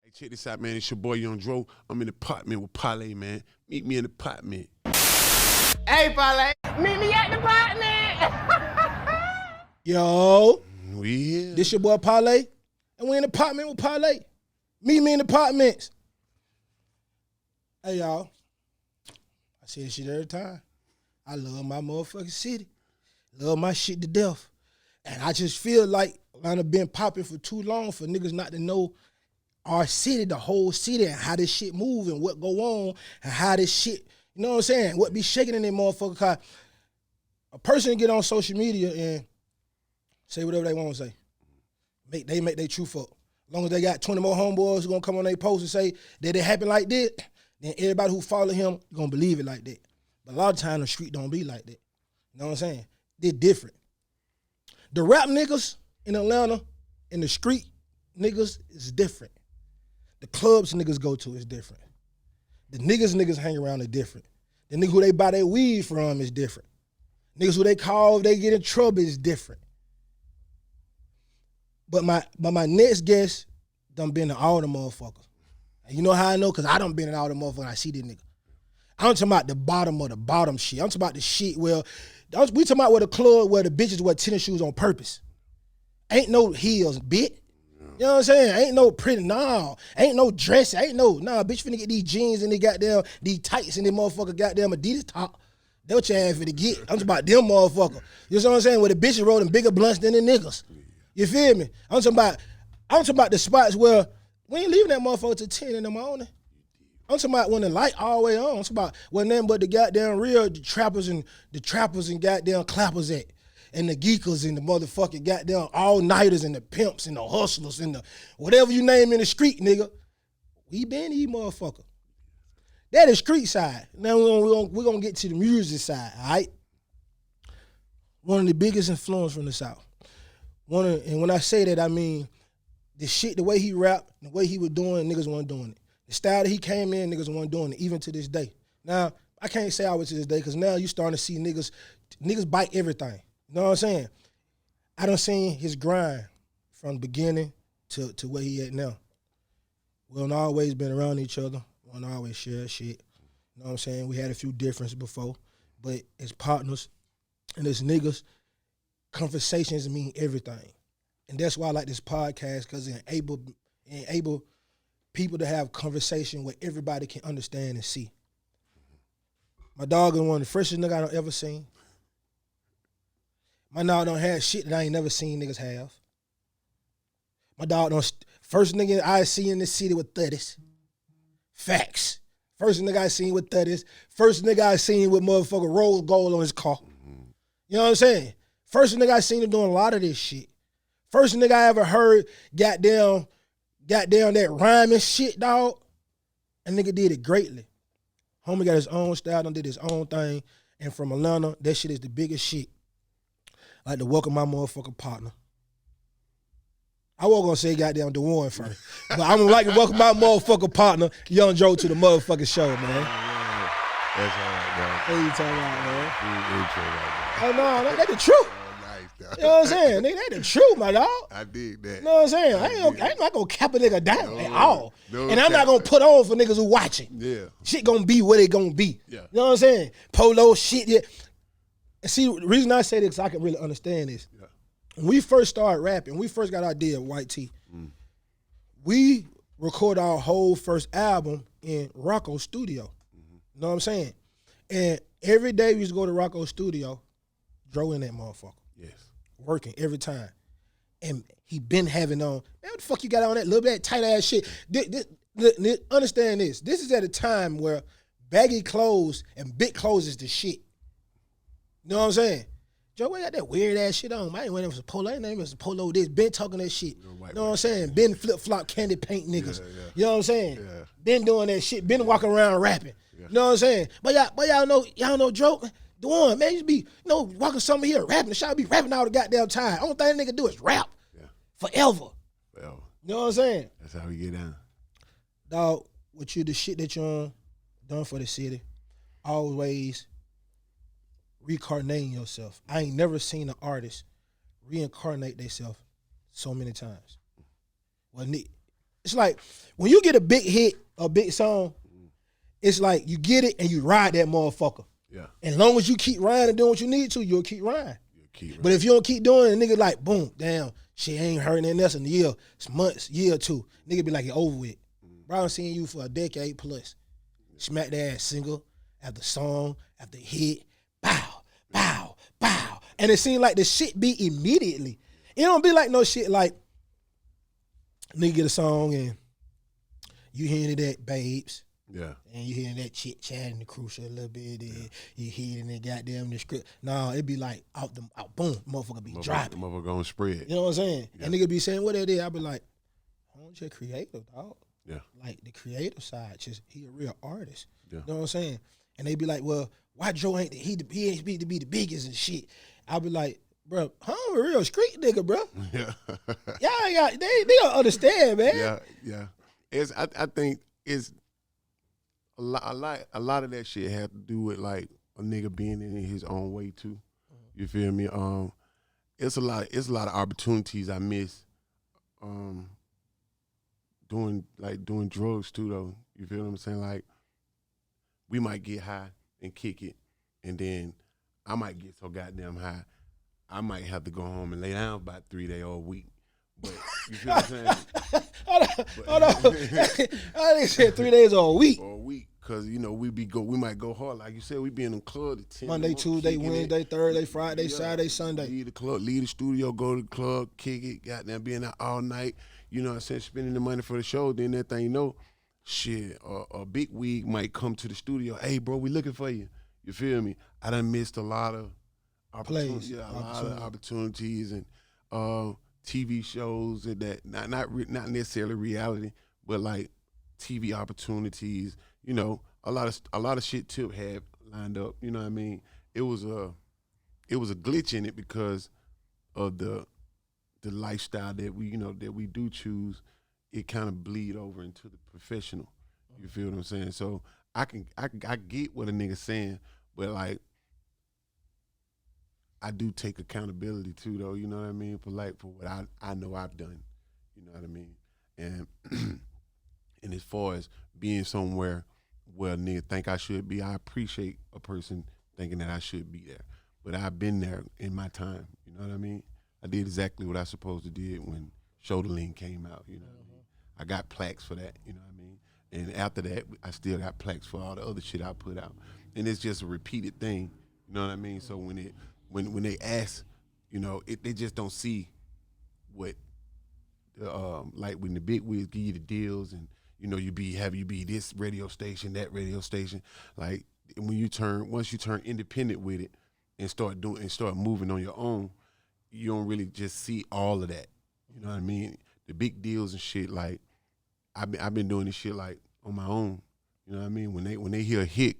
Hey, check this out, man. It's your boy Young Dro. I'm in the Partment with Parlay, man. Meet me in the Partment. Hey, Parlay, meet me at the Partment. Yo, We here. this your boy Parlay, and we in the Partment with Parlay. Meet me in the Partments. Hey, y'all. I say this shit every time. I love my motherfucking city. Love my shit to death. And I just feel like Atlanta been popping for too long for niggas not to know our city, the whole city, and how this shit move and what go on and how this shit, you know what I'm saying? What be shaking in that motherfucker. Cause a person get on social media and say whatever they want to say. They make their truth up. As long as they got 20 more homeboys who gonna come on their post and say that it happened like that, then everybody who follow him gonna believe it like that. But a lot of times the street don't be like that. You know what I'm saying? They're different. The rap niggas in Atlanta and the street niggas is different. The clubs niggas go to is different. The niggas hang around is different. The niggas who they buy their weed from is different. Niggas who they call if they get in trouble is different. But my next guest done been to all the motherfuckers. And you know how I know? Because I done been in all the motherfuckers. I see this nigga. I'm talking about the bottom of the bottom shit. I'm talking about the shit where, we talking about where the club, where the bitches wear tennis shoes on purpose. Ain't no heels, bitch. You know what I'm saying? Ain't no pretty, nah. Ain't no dress, bitch finna get these jeans and these tights and these motherfucker goddamn Adidas top. That's what your ass finna get. I'm talking about them motherfucker. You know what I'm saying? Where the bitches rolling bigger blunts than the niggas. You feel me? I'm talking about the spots where we ain't leaving that motherfucker till 10 in the morning. I'm talking about when the light all the way on. I'm talking about when nothing but the goddamn real trappers and goddamn clappers at. And the geekers and the motherfucking goddamn all-nighters and the pimps and the hustlers and the whatever you name in the street, nigga. We been these motherfuckers. That is street side. Now we're gonna get to the music side, all right? One of the biggest influence from the South. And when I say that, I mean the shit, the way he rapped, the way he was doing, niggas weren't doing it. The style that he came in, niggas weren't doing it, even to this day. Now, I can't say I was to this day, because now you starting to see niggas bite everything. You know what I'm saying? I done seen his grind from the beginning to where he at now. We done always been around each other. We done always share shit. You know what I'm saying? We had a few differences before, but as partners and as niggas, conversations mean everything. And that's why I like this podcast, because it enable people to have conversation where everybody can understand and see. My dog is one of the freshest niggas I done ever seen. My dog don't have shit that I ain't never seen niggas have. My dog first nigga I seen in the city with 30s. Facts. First nigga I seen with 30s. First nigga I seen with motherfucking rose gold on his car. You know what I'm saying? First nigga I seen him doing a lot of this shit. First nigga I ever heard goddamn that rhyming shit, dog. And nigga did it greatly. Homie got his own style, done did his own thing. And from Atlanta, that shit is the biggest shit. I like to welcome my motherfucking partner. I wasn't gonna say goddamn DeWarren first, but I'm gonna like to welcome my motherfucking partner, Young Joe, to the motherfucking show, man. Yeah. That's all right, What you talking about, man? bro. Oh, no, that's the truth. Oh, nice, dog. You know what I'm saying? Nigga, that's the truth, my dog. I dig that. You know what I'm saying? I ain't not gonna cap a nigga down at all. No And I'm not gonna put on for niggas who watching. Yeah. Shit gonna be what it gonna be. Yeah. You know what I'm saying? Polo shit, yeah. And see, the reason I say this, because I can really understand this. Yeah. When we first started rapping, we first got our idea of White Tee. We recorded our whole first album in Rocco's studio. You know what I'm saying? And every day we used to go to Rocco's studio, Dro in that motherfucker. Yes. Working every time. And he been having on, man, what the fuck you got on that little bit tight ass shit? Understand this. This is at a time where baggy clothes and big clothes is the shit. You know what I'm saying? Joe, I got that weird ass shit on. I ain't wearing it was a polo. I ain't wearing it was a polo. This been talking that shit. You know what I'm saying? Been flip flop candy paint niggas. Yeah. You know what I'm saying? Yeah. Been doing that shit. Been walking around rapping. Yeah. You know what I'm saying? But y'all know Joe. Doing, man, you be, walking somewhere here rapping. The shot be rapping all the goddamn time. Only thing that nigga do is rap. Yeah. Forever. Well, You know what I'm saying? that's how we get down. Dog, with you, the shit that you done for the city, always reincarnating yourself. I ain't never seen an artist reincarnate themselves so many times. Well, It's like when you get a big hit, a big song, it's like you get it and you ride that motherfucker. Yeah. And as long as you keep riding and doing what you need to, you'll keep riding. Keep But if you don't keep doing it, nigga like, boom, damn, shit ain't heard nothing else in a year. It's months, year or two. Nigga be like, it over with. Bro, I'm seeing you for a decade plus. Smack that ass single after song after hit. Bow, bow, bow. And it seemed like the shit be immediately. It don't be like no shit like, nigga get a song and you hearing it at Babes. Yeah. And you hearing that chit chat and the crucial a little bit, you hearing that goddamn the script. No, it be like out boom, motherfucker be dropping. Motherfucker gonna spread. You know what I'm saying? Yeah. And nigga be saying what it is. I be like, I want your creative, dog. Yeah. Like the creative side, just he a real artist. Yeah. You know what I'm saying? And they be like, well, why Joe ain't he ain't be to be the biggest and shit. I be like, bro, I'm a real street nigga, bro. Yeah. Y'all ain't got they don't understand, man. Yeah, yeah. It's I think it's a lot of that shit have to do with like a nigga being in his own way too. You feel me? It's a lot of opportunities I miss doing drugs too though. You feel what I'm saying? Like we might get high and kick it, and then I might get so goddamn high I might have to go home and lay down about 3 days or a week. But you feel what I'm saying? Hold on. I didn't say 3 days or a week. Or a week, cause you know we might go hard. Like you said, we be in the club at 10 Monday, Tuesday, Wednesday, Thursday, Friday, Saturday, Sunday. Leave the club, leave the studio, go to the club, kick it, goddamn being out all night. You know what I'm saying? Spending the money for the show. Then that thing, you know, shit, a big wig might come to the studio. Hey, bro, we looking for you. You feel me? I done missed a lot of opportunities. Yeah, a lot of opportunities and TV shows and that not necessarily reality, but like TV opportunities. You know, a lot of shit Tip had lined up. You know what I mean? It was a glitch in it because of the lifestyle that we do choose. It kind of bleed over into the professional. You feel what I'm saying? So I get what a nigga saying, but like I do take accountability too, though. You know what I mean? For what I know I've done. You know what I mean? And and as far as being somewhere where a nigga think I should be, I appreciate a person thinking that I should be there. But I've been there in my time. You know what I mean? I did exactly what I supposed to did when Shoulder Lean came out. You know what I mean? I got plaques for that. You know what I mean? And after that, I still got plaques for all the other shit I put out. And it's just a repeated thing. You know what I mean? So when they ask, you know, they just don't see what, like when the big wigs give you the deals and, you know, you be this radio station, that radio station. Like once you turn independent with it and start moving on your own, you don't really just see all of that. You know what I mean? The big deals and shit, like I've been doing this shit like on my own. You know what I mean? When they hear a hit,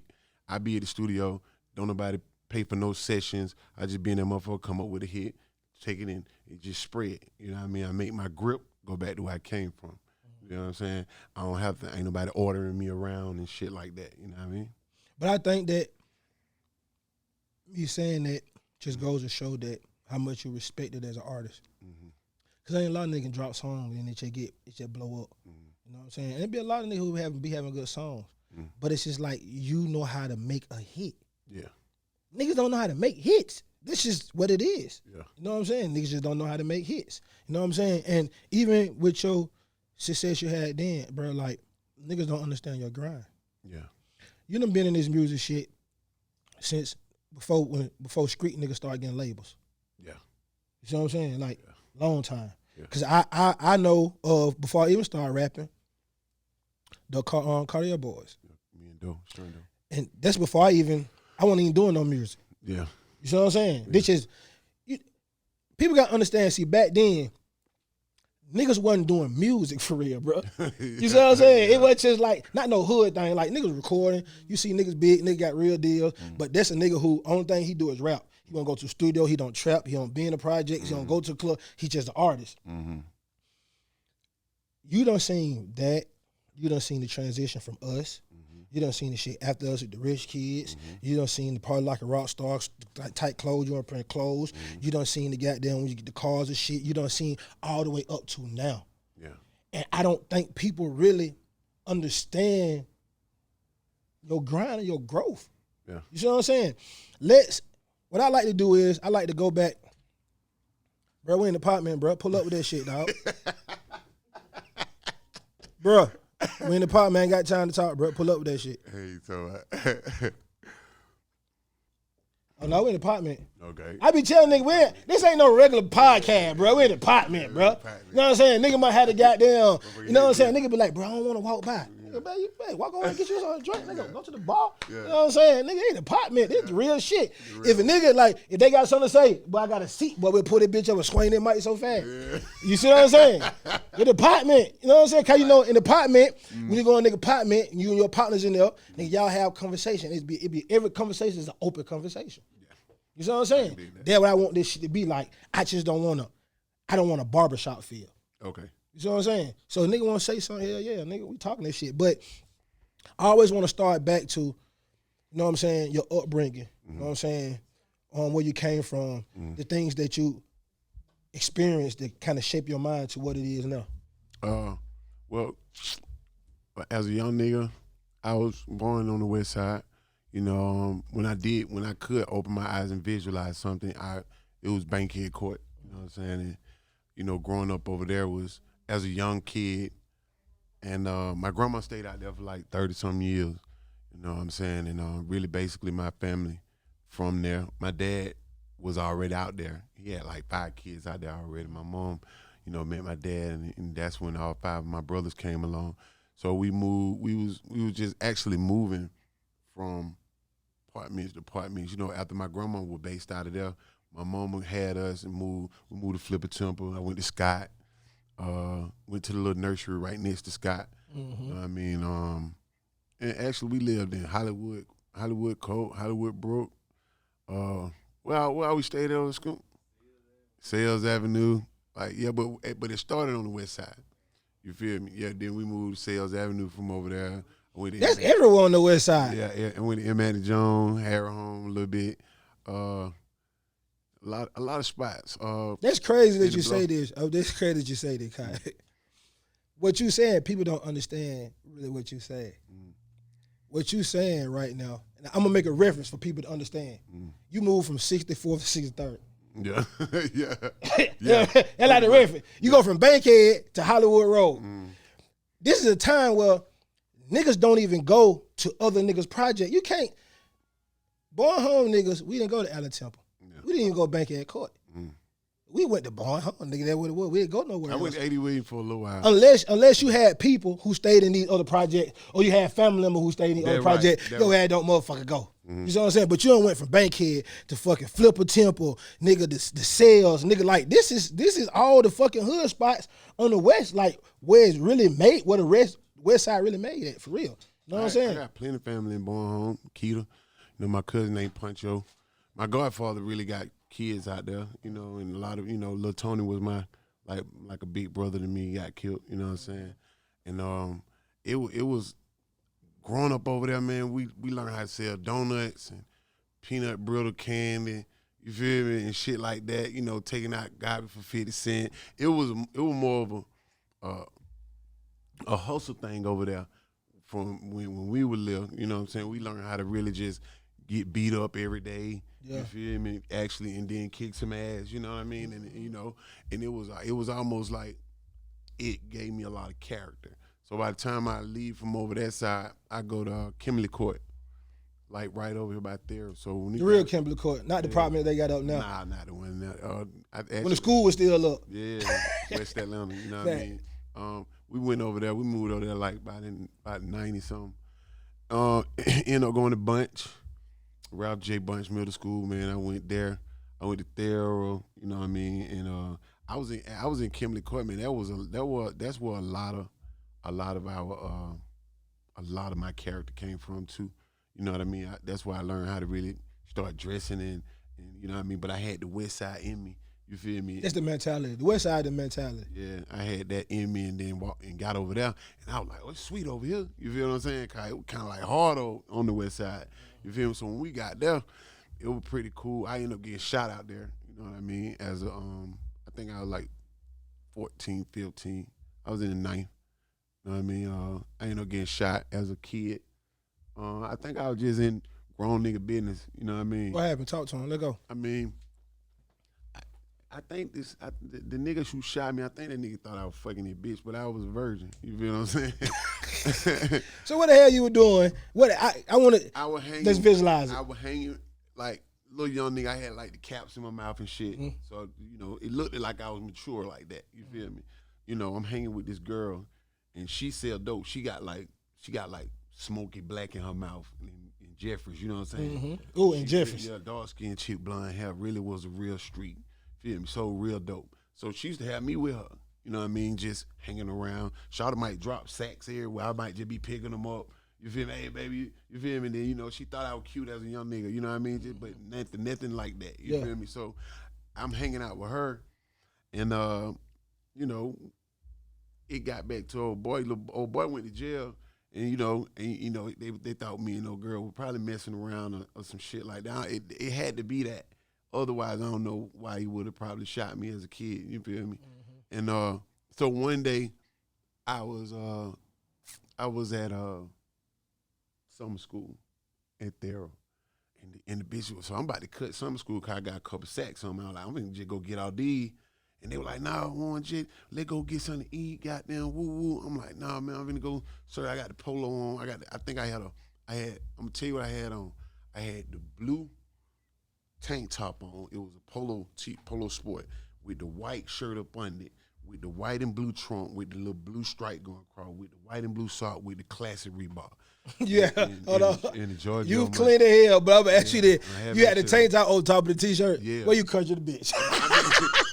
I be at the studio, don't nobody pay for no sessions. I just be in that motherfucker, come up with a hit, take it in, it just spread. You know what I mean? I make my grip go back to where I came from. You know what I'm saying? I don't have to, ain't nobody ordering me around and shit like that. You know what I mean? But I think that you saying that just goes to show that how much you respect it as an artist. Cause ain't a lot of niggas drop songs and it just blow up. You know what I'm saying? And there be a lot of niggas who be having good songs. But it's just like you know how to make a hit. Yeah. Niggas don't know how to make hits. This is what it is. Yeah. You know what I'm saying? Niggas just don't know how to make hits. You know what I'm saying? And even with your success you had then, bro, like niggas don't understand your grind. Yeah. You done been in this music shit since before street niggas started getting labels. Yeah. You know what I'm saying? Like long time. Yeah. Cause I know of before I even started rapping, the Cartier Boys. Me and Doe, Stern Doe. And that's before I wasn't even doing no music. Yeah. You see what I'm saying? Yeah. This is people gotta understand, see, back then, niggas wasn't doing music for real, bro. You see what I'm saying? It wasn't just like, not no hood thing, like niggas recording. You see niggas big, nigga got real deals, but that's a nigga who, only thing he do is rap. He gonna go to the studio, he don't trap, he don't be in the projects, he don't go to the club, he just an artist. You done seen that, you done seen the transition from us, you done seen the shit after us with the rich kids, you done seen the party like a rock star, like tight clothes, you want to print clothes, you done seen the goddamn when you get the cars and shit, you done seen all the way up to now. Yeah. And I don't think people really understand your grind and your growth. Yeah. You see what I'm saying? What I like to do is I like to go back. Bro, we in the apartment, bro. Pull up with that shit, dog. Bro, we in the apartment, ain't got time to talk, bro. Pull up with that shit. Hey, so Oh, no, we in the apartment. okay. I be telling nigga, this ain't no regular podcast, bro. We in the apartment, bro. You know what I'm saying? Nigga might have to goddamn, you know what I'm saying? Nigga be like, bro, I don't want to walk by. Nigga, man, you walk over and get you something to drink, nigga. Go to the bar. Yeah. You know what I'm saying? Nigga, ain't the apartment. This is real shit. If a nigga, like, if they got something to say, but I got a seat, but we'll put that bitch up and swing that mic so fast. Yeah. You see what I'm saying? In the apartment, you know what I'm saying? Cause you know, in the apartment, when you go in the apartment, and you and your partners in there, nigga, y'all have conversation. It be every conversation is an open conversation. You see what I'm saying? That's what I want this shit to be like. I don't want a barbershop feel. Okay. You see what I'm saying? So nigga want to say something, hell yeah, nigga, we talking that shit. But I always want to start back to, you know what I'm saying, your upbringing. You know what I'm saying? Where you came from, the things that you experienced that kind of shape your mind to what it is now. Well, as a young nigga, I was born on the west side. You know, when I could open my eyes and visualize something, it was Bankhead Court. You know what I'm saying? And, you know, growing up over there was as a young kid, and my grandma stayed out there for like 30-some years. You know what I'm saying? And really, basically, my family from there. My dad was already out there. He had like 5 kids out there already. My mom, you know, met my dad, and that's when all 5 of my brothers came along. So we moved. We was just actually moving from Partments to Partments. You know, after my grandma was based out of there, my mama had us and moved. We moved to Flipper Temple. I went to Scott. Went to the little nursery right next to Scott. You know what I mean, and actually we lived in Hollywood Coat, Hollywood Brook. Where we stayed at school? Sales Avenue. Like, yeah, but it started on the west side. You feel me? Yeah, then we moved to Sales Avenue from over there. That's everywhere on the west side. Yeah, and went to M. Andy Jones, Harry Home a little bit. A lot of spots. That's crazy that you say this. That's crazy that you say this, Kai. What you saying, people don't understand really what you say. What you saying right now, and I'm gonna make a reference for people to understand. You moved from 64th to 63rd. Yeah, yeah. That's like the reference. You go from Bankhead to Hollywood Road. This is a time where niggas don't even go to other niggas' project. You can't. Born home niggas, we didn't go to Allen Temple. Yeah. We didn't even go to Bankhead Court. We went to Born home, nigga. That what it was. We didn't go nowhere. I went to 80 Williams for a little while. Unless you had people who stayed in these other projects, or you had family members who stayed in these other projects, your ass don't motherfucker go. You see what I'm saying? But you don't went from Bankhead to fucking Flipper Temple, nigga, the sales, nigga. Like this is all the fucking hood spots on the west, like where it's really made, where the west side really made it for real. You know what I'm saying? I got plenty of family in Born Home, Keita. You know, my cousin named Puncho. My godfather really got kids out there, you know, and a lot of, you know, Lil Tony was my like a big brother to me. He got killed, you know what I'm saying? And it was growing up over there, man. We learned how to sell donuts and peanut brittle candy, you feel me, and shit like that. You know, taking out garbage for 50 cents. It was more of a hustle thing over there from when we were little. You know what I'm saying? We learned how to really just get beat up every day. Yeah. You feel me? Actually, and then kick some ass. You know what I mean? And you know, and it was almost like it gave me a lot of character. So by the time I leave from over that side, I go to Kimberly Court, like right over here by there. So when the real Kimberly Court, not the department they got up now. Nah, not the one. When the school was still up. Yeah, West Atlanta. You know what I mean? We went over there. We moved over there like about 90 something. Ended up going to Bunch. Ralph J. Bunch Middle School, man. I went there. I went to Thero, you know what I mean? And I was in Kimberly Court, man. That's where a lot of my character came from too. You know what I mean? That's why I learned how to really start dressing and you know what I mean? But I had the west side in me. You feel me? That's the mentality. The west side, the mentality. Yeah, I had that in me, and then walked and got over there, and I was like, "Oh, it's sweet over here." You feel what I'm saying? Cause it was kind of like hard on the west side. You feel me? So when we got there, it was pretty cool. I ended up getting shot out there. You know what I mean? As a, I think I was like 14, 15. I was in the ninth. You know what I mean? I ended up getting shot as a kid. I think I was just in grown nigga business. You know what I mean? What happened? Talk to him. Let go. I mean, I think the nigga who shot me, I think that nigga thought I was fucking his bitch, but I was a virgin. You feel what I'm saying? So what the hell you were doing? What I want to. I was hanging. Let's visualize it. I was hanging like little young nigga. I had like the caps in my mouth and shit. Mm-hmm. So it looked like I was mature like that. You feel me? I'm hanging with this girl, and she sell dope. She got like smoky black in her mouth and Jeffries. You know what I'm saying? Mm-hmm. Ooh, and Jeffries. Yeah, dark skin chick, blonde hair. Really was a real street. Feel me? So real dope. So she used to have me with her. You know what I mean? Just hanging around. Shawty might drop sacks everywhere. I might just be picking them up. You feel me? Hey, baby. You feel me? And then, she thought I was cute as a young nigga. You know what I mean? But nothing like that. You feel me? So I'm hanging out with her. And, it got back to old boy. Old boy went to jail. And, they thought me and old girl were probably messing around or some shit like that. It had to be that. Otherwise, I don't know why he would have probably shot me as a kid. You feel me? Mm-hmm. And so one day, I was at summer school at Thero, and the bitch was, so I'm about to cut summer school because I got a couple sacks on me. I was like, I'm gonna just go get all these. And they were like, nah, Warren, just let's go get something to eat, goddamn, woo. I'm like, nah, man, I'm gonna go. So I got the polo on. I'm gonna tell you what I had on. I had the blue tank top on. It was a polo sport with the white shirt up under it, with the white and blue trunk, with the little blue stripe going across, with the white and blue sock, with the classic Reebok. Yeah, hold on. And the Georgia. You clean as hell, but I'm gonna ask you that. You had the that tank top on top of the t-shirt. Yeah. Where you country the bitch?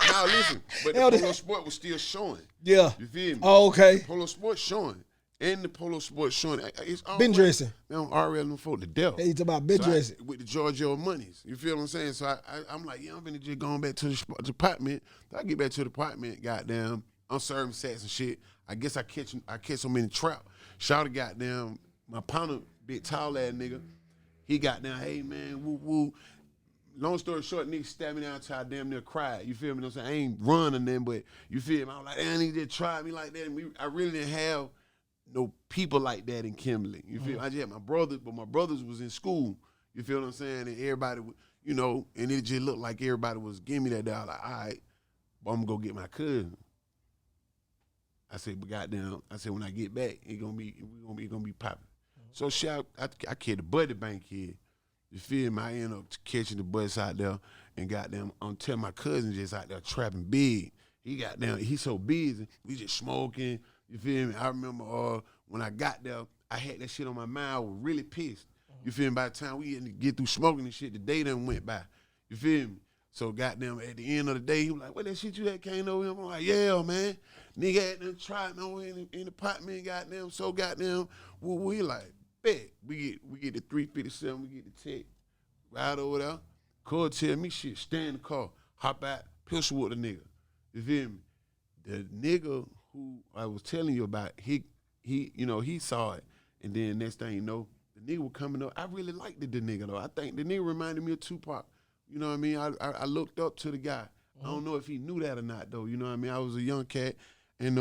Now listen, but the polo sport was still showing. Yeah. You feel me? Oh, okay. The polo sport showing. And the polo sport showing. It's all Been dressing. Man, I'm already them folk to death. Hey, you talking about been dressing. With the Georgia monies. You feel what I'm saying? So I'm like, I'm finna just going back to the department. I get back to the department, goddamn, I'm serving sets and shit. I guess I catch them in the trap. Shouted goddamn, my partner, big tall ass nigga, he got down, hey man, woo. Long story short, nigga stabbed me down till I damn near cried. You feel me? I'm saying I ain't running them, but you feel me? I was like, damn, nigga just tried me like that. And I really didn't have no people like that in Kimberly. You feel me? I just had my brothers, but my brothers was in school. You feel what I'm saying? And everybody, and it just looked like everybody was giving me that day. I was like, all right, but I'm gonna go get my cousin. I said, but goddamn, when I get back, it gonna be popping. So shit, I killed the Buddy Bank kid. You feel me? I end up catching the bus out there and goddamn, I'm telling my cousin just out there trapping big. He's so busy. We just smoking. You feel me? I remember when I got there, I had that shit on my mind. I was really pissed. You feel me? By the time we had to get through smoking and shit, the day done went by. You feel me? So goddamn, at the end of the day, he was like, what that shit you had came over here? I'm like, yeah, man. Nigga had them tried me over in the apartment, goddamn, so goddamn, we like, bet. We get the 357, we get the tech, ride over there. Cole tell me shit, stay in the car, hop out, pistol with the nigga. You feel me? The nigga who I was telling you about, he saw it. And then next thing you know, the nigga was coming up. I really liked the nigga though. I think the nigga reminded me of Tupac. You know what I mean? I looked up to the guy. I don't know if he knew that or not though. You know what I mean? I was a young cat. And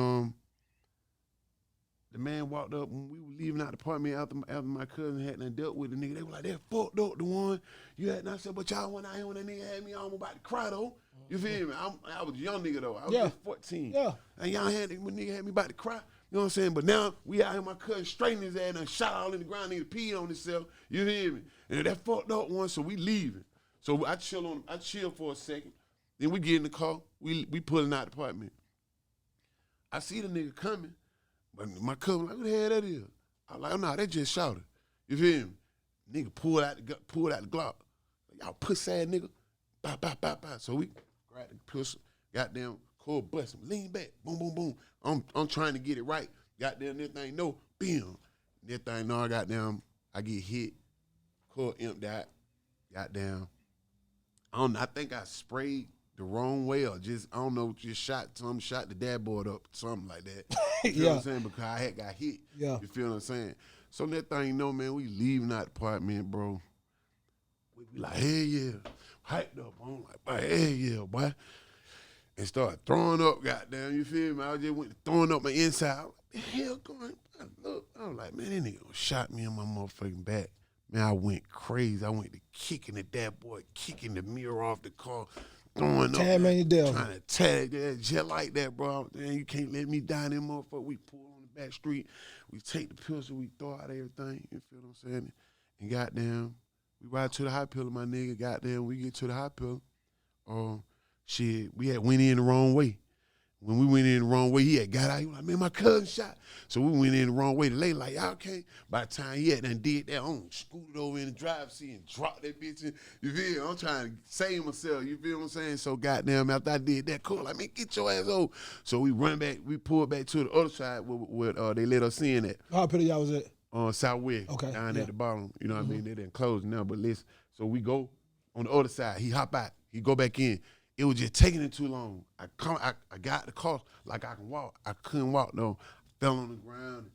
the man walked up when we were leaving out the apartment after my cousin had done dealt with the nigga. They were like, that fucked up the one you had. And I said, but y'all went out here when that nigga had me, I almost about to cry though. You feel me? I was a young nigga though. I was just 14. Yeah. And y'all when nigga had me about to cry. You know what I'm saying? But now we out here, my cousin straightened his ass and shot all in the ground, nigga peed on himself. You hear me? And that fucked up one, so we leaving. So I chill for a second. Then we get in the car. We pulling out the apartment. I see the nigga coming, but my cousin like, who the hell that is? I'm like, oh no, they just shouted. You feel me? Nigga pulled out the Glock. Y'all pussy ass nigga. Bah, bah, bah, bah. So we grab the pistol, goddamn, Cole bust him, lean back, boom, boom, boom. I'm trying to get it right. Goddamn, that thing no, bam. That thing no, goddamn, I get hit. Cole empty out. Goddamn. I don't know, I think I sprayed the wrong way or just, I don't know, just shot the dashboard up, something like that. You feel what I'm saying? Because I had got hit. Yeah. You feel what I'm saying? So that thing, man, we leaving out the apartment, bro. We be like, hey, yeah. Hyped up. I'm like, hell yeah, boy. and started throwing up, goddamn, you feel me? I just went throwing up my inside. What the hell going on? I was like, man, that nigga shot me in my motherfucking back. Man, I went crazy. I went to kicking at that boy, kicking the mirror off the car, throwing up, man, trying to tag that just like that, bro. Man, you can't let me die, that motherfucker. We pull on the back street. We take the pistol, we throw out everything. You feel what I'm saying? And goddamn, we ride to the high pillar, my nigga. Goddamn, we get to the high pillar. Shit, we had went in the wrong way. When we went in the wrong way, he had got out. He was like, man, my cousin shot. So we went in the wrong way. The lady like, y'all okay? By the time he had done did that, I scooted over in the driver's seat and dropped that bitch in. You feel me? I'm trying to save myself. You feel what I'm saying? So goddamn, after I did that, cool. Like, man, get your ass over. So we run back. We pulled back to the other side where they let us in at. How pretty y'all was at? Southwest. Okay. Down at the bottom. You know what I mean? They didn't close now, but listen. So we go on the other side. He hop out. He go back in. It was just taking it too long. I got the car like I can walk. I couldn't walk though. I fell on the ground.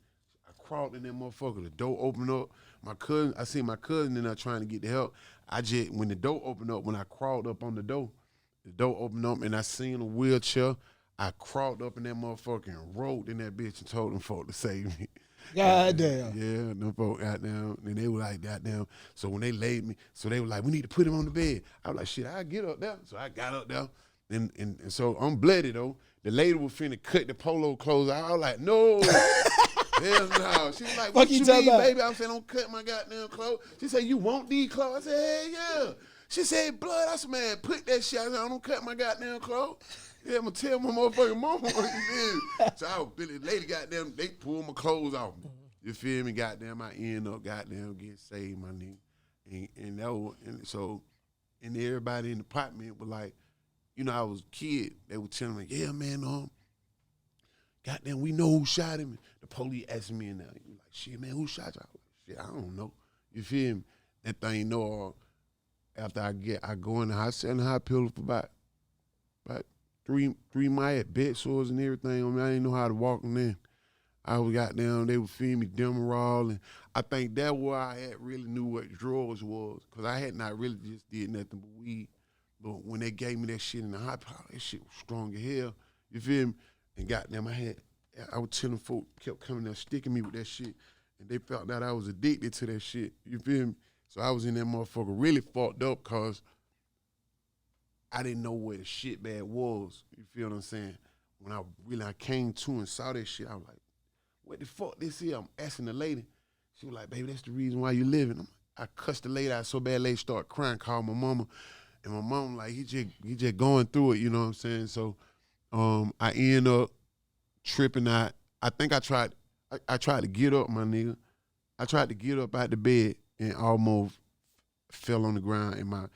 I crawled in that motherfucker. The door opened up. I seen my cousin in there trying to get the help. When the door opened up, when I crawled up on the door opened up and I seen a wheelchair. I crawled up in that motherfucker and rolled in that bitch and told them folk to save me. Goddamn. Yeah, them folk goddamn. And they were like, goddamn. So when they laid me, so they were like, we need to put him on the bed. I was like, shit, I'll get up there. So I got up there. And so I'm bloody though. The lady was finna cut the polo clothes out. I was like, no. Hell no. She was like, what you mean, baby? I said, don't cut my goddamn clothes. She said, you want these clothes? I said, hell yeah. She said, blood. I said, man, put that shit. I said, I don't cut my goddamn clothes. Yeah, I'm gonna tell my motherfucking mama. You feel me? So I was, the lady goddamn, they pulled my clothes off me. You feel me? Goddamn, I end up goddamn getting saved, my nigga. And everybody in the apartment was like, you know, I was a kid. They were telling me, yeah, man, goddamn, we know who shot him. The police asked me, and they like, shit, man, who shot you? I was like, shit, I don't know. You feel me? That thing, after I go in the high pillow for about 3 miles at bed sores and everything. I mean, I didn't know how to walk them in. I was goddamn, they would feed me Demerol, and I think that where I had really knew what drugs was, because I had not really just did nothing but weed. But when they gave me that shit in the hot pot, that shit was strong as hell. You feel me? And goddamn, I was telling folk, kept coming there sticking me with that shit, and they felt that I was addicted to that shit. You feel me? So I was in that motherfucker really fucked up because I didn't know where the shit bag was. You feel what I'm saying? When I came to and saw that shit, I was like, what the fuck this is? I'm asking the lady. She was like, baby, that's the reason why you living. I cussed the lady out so bad, lady started crying, called my mama. And my mom, like, he just going through it, you know what I'm saying? So I end up tripping out. I think I tried to get up, my nigga. I tried to get up out the bed and almost fell on the ground, and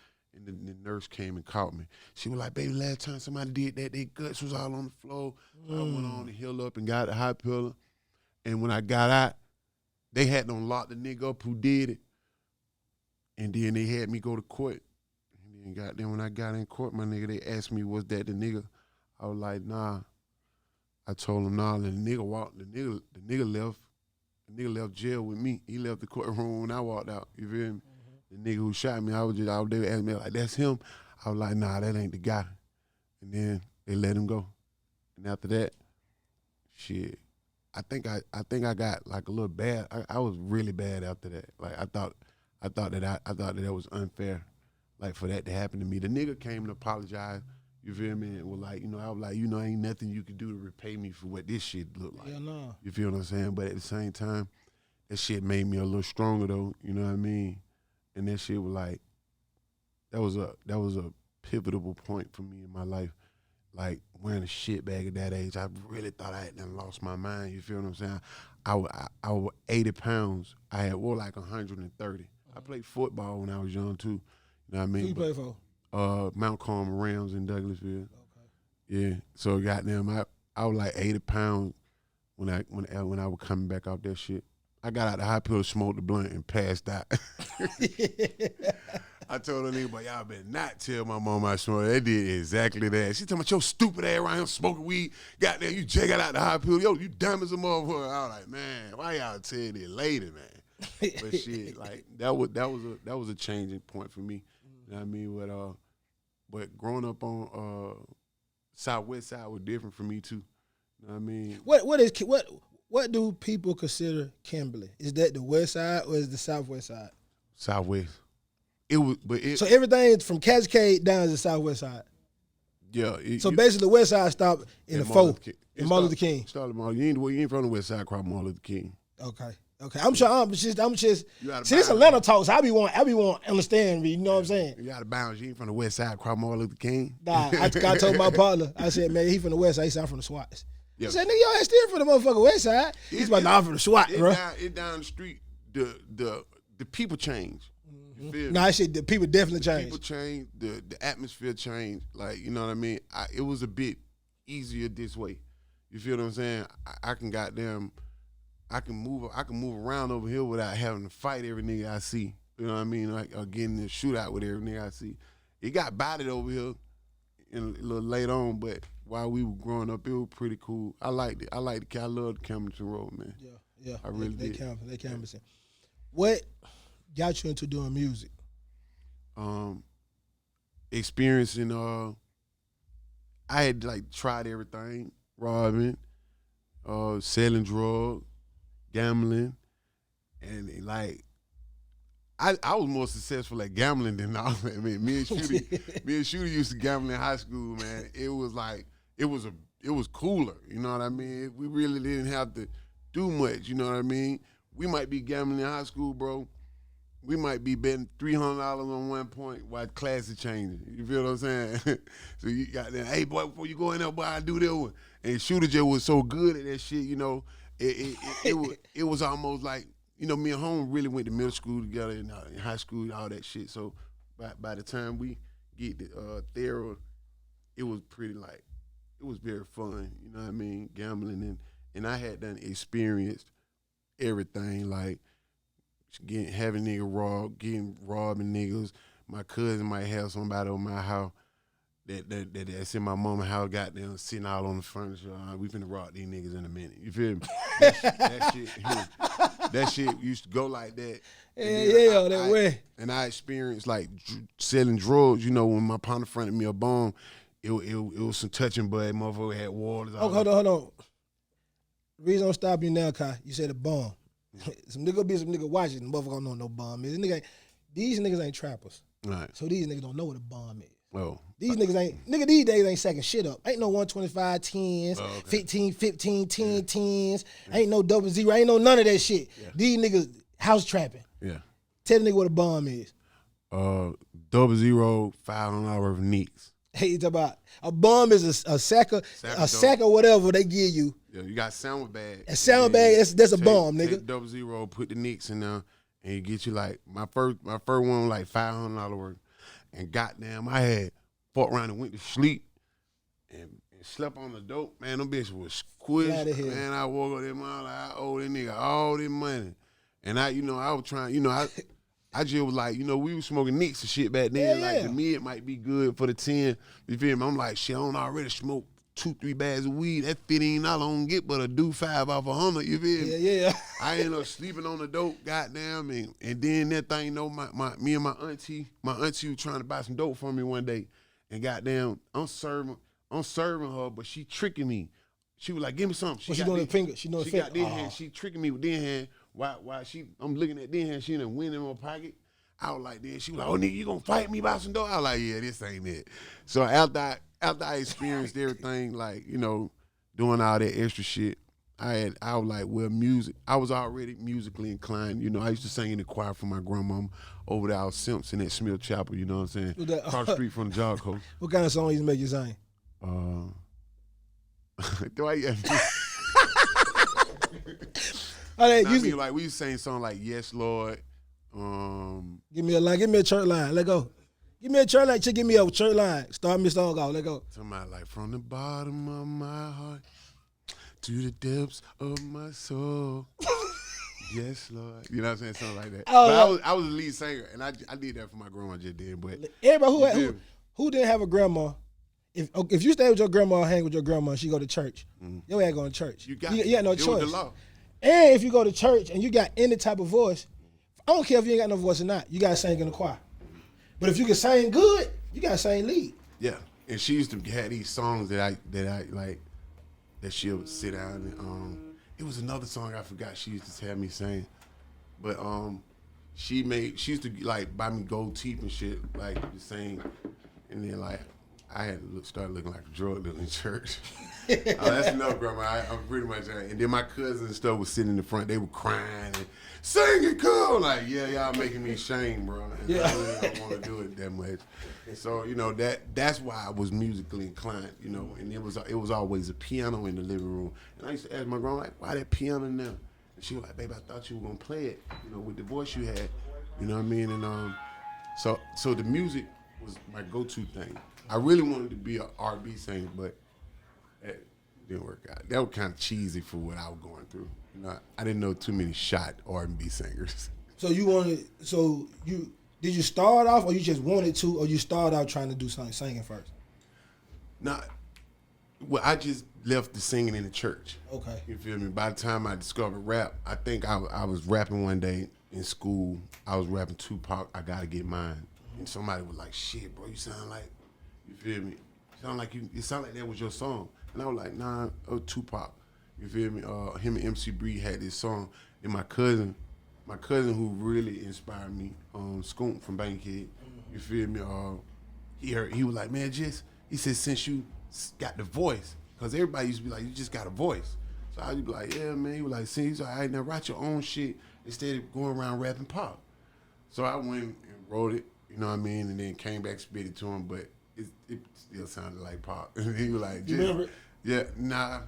the nurse came and caught me. She was like, baby, last time somebody did that, their guts was all on the floor. I went on the hill up and got a high pillar. And when I got out, they had to unlock the nigga up who did it. And then they had me go to court. And then goddamn, when I got in court, my nigga, they asked me, was that the nigga? I was like, nah. I told them, nah. And the nigga walked, the nigga left jail with me. He left the courtroom when I walked out. You feel me? The nigga who shot me, I was just out there asking me, like, that's him? I was like, nah, that ain't the guy. And then they let him go. And after that, shit, I think I got like a little bad. I was really bad after that. Like I thought that was unfair, like for that to happen to me. The nigga came to apologize. You feel me? And was like, I was like, ain't nothing you can do to repay me for what this shit looked like. Yeah, no. You feel what I'm saying? But at the same time, that shit made me a little stronger though. You know what I mean? And that shit was like, that was a pivotal point for me in my life. Like wearing a shit bag at that age, I really thought I had done lost my mind. You feel what I'm saying? I was 80 pounds. I had wore like 130. I played football when I was young too. You know what I mean? Who you play for? Mount Carmel Rams in Douglasville. Okay. Yeah. So goddamn, I was like 80 pounds when I was coming back off that shit. I got out the high pillow, smoked the blunt, and passed out. I told her nigga, but y'all better not tell my mom I smoked. They did exactly that. She told me, your stupid ass around here smoking weed. Goddamn, you just got out the high pillow. Yo, you dumb as a motherfucker. I was like, man, why y'all tell this later, man? But shit, like that was a changing point for me. You know what I mean? But growing up on Southwest side was different for me too. You know what I mean? What do people consider Kimberly? Is that the west side or is the southwest side? Southwest. It was, but it. So everything from Cascade down is the southwest side. Yeah. So basically, the west side stopped in the fourth. In Martin Luther King. Started Martin. You ain't from the west side, crowd Martin Luther King. Okay. I'm sure. I'm just. See, this bounce. Atlanta talks. I be want to understand me. You know what I'm saying? You got to bounce. You ain't from the west side, crowd Martin Luther King. Nah, I told my partner. I said, man, he from the west side. He said, I'm from the SWATs. Yeah. He said, nigga, y'all still from the motherfucking west side. He's like, nah, I'm from the SWAT, bro. Down the street. The people change. You feel me? Nah, shit, the people definitely changed. People change. The atmosphere changed. Like, you know what I mean? It was a bit easier this way. You feel what I'm saying? I can move around over here without having to fight every nigga I see. You know what I mean? Like, or getting in a shootout with every nigga I see. It got bodied over here a little late on, but while we were growing up, it was pretty cool. I liked it. I loved Campbellton Road, man. Yeah. I really did. They Campbellton. What got you into doing music? Experiencing, I had like tried everything, robbing, selling drugs, gambling, and like I was more successful at gambling than all that. I mean, me and Shooter used to gamble in high school, man. It was like it was cooler, you know what I mean? We really didn't have to do much, you know what I mean? We might be gambling in high school, bro. We might be betting $300 on one point while class is changing. You feel what I'm saying? So you got that, hey, boy, before you go in there, boy, I do that one. And Shooter just was so good at that shit, you know. It was almost like, you know, me and Home really went to middle school together and in high school, all that shit. So by the time we get to Thera, it was pretty like, it was very fun, you know what I mean, gambling. And I had done experienced everything, like, having nigga robbing niggas. My cousin might have somebody on my house that's in my mama's house, goddamn sitting all on the furniture. We finna rob these niggas in a minute. You feel me? That shit used to go like that. That way. And I experienced like selling drugs. You know, when my partner fronted me a bomb, it was some touching, but motherfucker had waters. Oh, hold on. The reason I'm stopping you now, Kai, you said a bomb. Some nigga watching, the motherfucker don't know what no bomb is. These niggas ain't trappers. Right. So these niggas don't know what a bomb is. Oh. These these days ain't sacking shit up. Ain't no 125 10s, 15, 10s. Ain't no 00, ain't no none of that shit. Yeah. These niggas house trapping. Yeah. Tell the nigga what a bomb is. 00, $500 worth of nicks. Hey, it's about a bomb is a sack of whatever they give you. Yeah, you got sandwich bag. A sandwich bag, that's a bomb, nigga. Take 00, put the nicks in there, and you get you like my first one like $500 worth. And goddamn, I had fought around and went to sleep and slept on the dope. Man, them bitches was squished. Man, I woke up that morning like I owe that nigga all this money. And I was trying, I just was like, we was smoking nicks and shit back then. Yeah, like to me, it might be good for the 10. You feel me? I'm like, shit, I don't already smoke 2-3 bags of weed. That $15 I don't get but a do 5 off 100. You feel me? Yeah. I ended up sleeping on the dope, goddamn, and then that thing, me and my auntie was trying to buy some dope for me one day, and goddamn, I'm serving her, but she tricking me. She was like, give me something. She doing the finger. She got this hand. She tricking me with this hand. While I'm looking at this hand, she done went in my pocket. I was like, then she was like, oh nigga, you gonna fight me about some dope? I was like, yeah, this ain't it. So after I experienced everything, like, doing all that extra shit, I was like, well, music. I was already musically inclined. I used to sing in the choir for my grandmama over there out Simpson at Smith Chapel. You know what I'm saying? Across the street from the Jog Coast. What kind of song you make you sing? Do I? Like we used to sing songs like Yes Lord. Give me a line. Give me a church line. Let go. Give me a church line. Give me a church line. Start me song off. Let go. Somebody like from the bottom of my heart to the depths of my soul. Yes, Lord. You know what I'm saying? Something like that. But I was a lead singer, and I did that for my grandma just then. But everybody who didn't have a grandma, if you stay with your grandma or hang with your grandma and she go to church, your ass going to church. You got no choice. The law. And if you go to church and you got any type of voice, I don't care if you ain't got no voice or not, you got to sing in the choir. But if you can sing good, you got to sing lead. Yeah. and she used to have these songs that I like, that she would sit down and it was another song I forgot she used to have me sing, but she used to like buy me gold teeth and shit, like to sing, and then like I had to start looking like a drug dealer in church. That's enough, Grandma. I'm pretty much. And then my cousins and stuff was sitting in the front. They were crying and singing cool. Like, yeah, y'all making me ashamed, bro. And I really don't want to do it that much. So that's why I was musically inclined. And it was always a piano in the living room. And I used to ask my grandma, like, why that piano now? And she was like, baby, I thought you were gonna play it. With the voice you had. You know what I mean? And so the music was my go-to thing. I really wanted to be an R&B singer, but it didn't work out. That was kind of cheesy for what I was going through. I didn't know too many shot R&B singers. So did you start off, or you just wanted to, or you started out trying to do something singing first? Well, I just left the singing in the church. Okay. You feel me? By the time I discovered rap, I think I was rapping one day in school. I was rapping Tupac, I Gotta Get Mine. And somebody was like, shit, bro, you sound like, you feel me? It sound like that was your song. And I was like, nah, Tupac. You feel me? Him and MC Bree had this song. And my cousin who really inspired me, Scoop from Bankhead, you feel me? He was like, man, he said, since you got the voice, because everybody used to be like, you just got a voice. So I would be like, yeah, man. He was like, see, all right, now write your own shit instead of going around rapping pop. So I went and wrote it, you know what I mean? And then came back, spit it to him, but it still sounded like pop. And he was like, you remember it? Yeah, nah,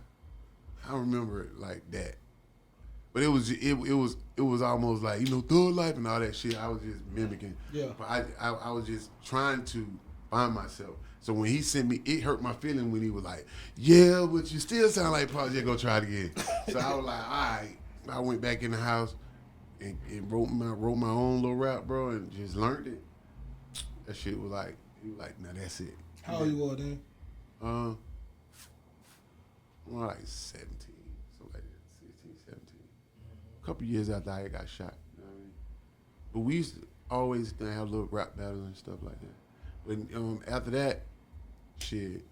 I don't remember it like that. But it was almost like, Thug Life and all that shit. I was just mimicking. Yeah. But I was just trying to find myself. So when he sent me, it hurt my feeling when he was like, yeah, but you still sound like Paul. Just go try it again. So I was like, all right. I went back in the house and wrote my own little rap, bro, and just learned it. That shit was like, he was like, now that's it. How old you were then? More like 17, something like that, 16, 17. A couple years after I got shot, you know what I mean? But we used to always have little rap battles and stuff like that. But after that, shit,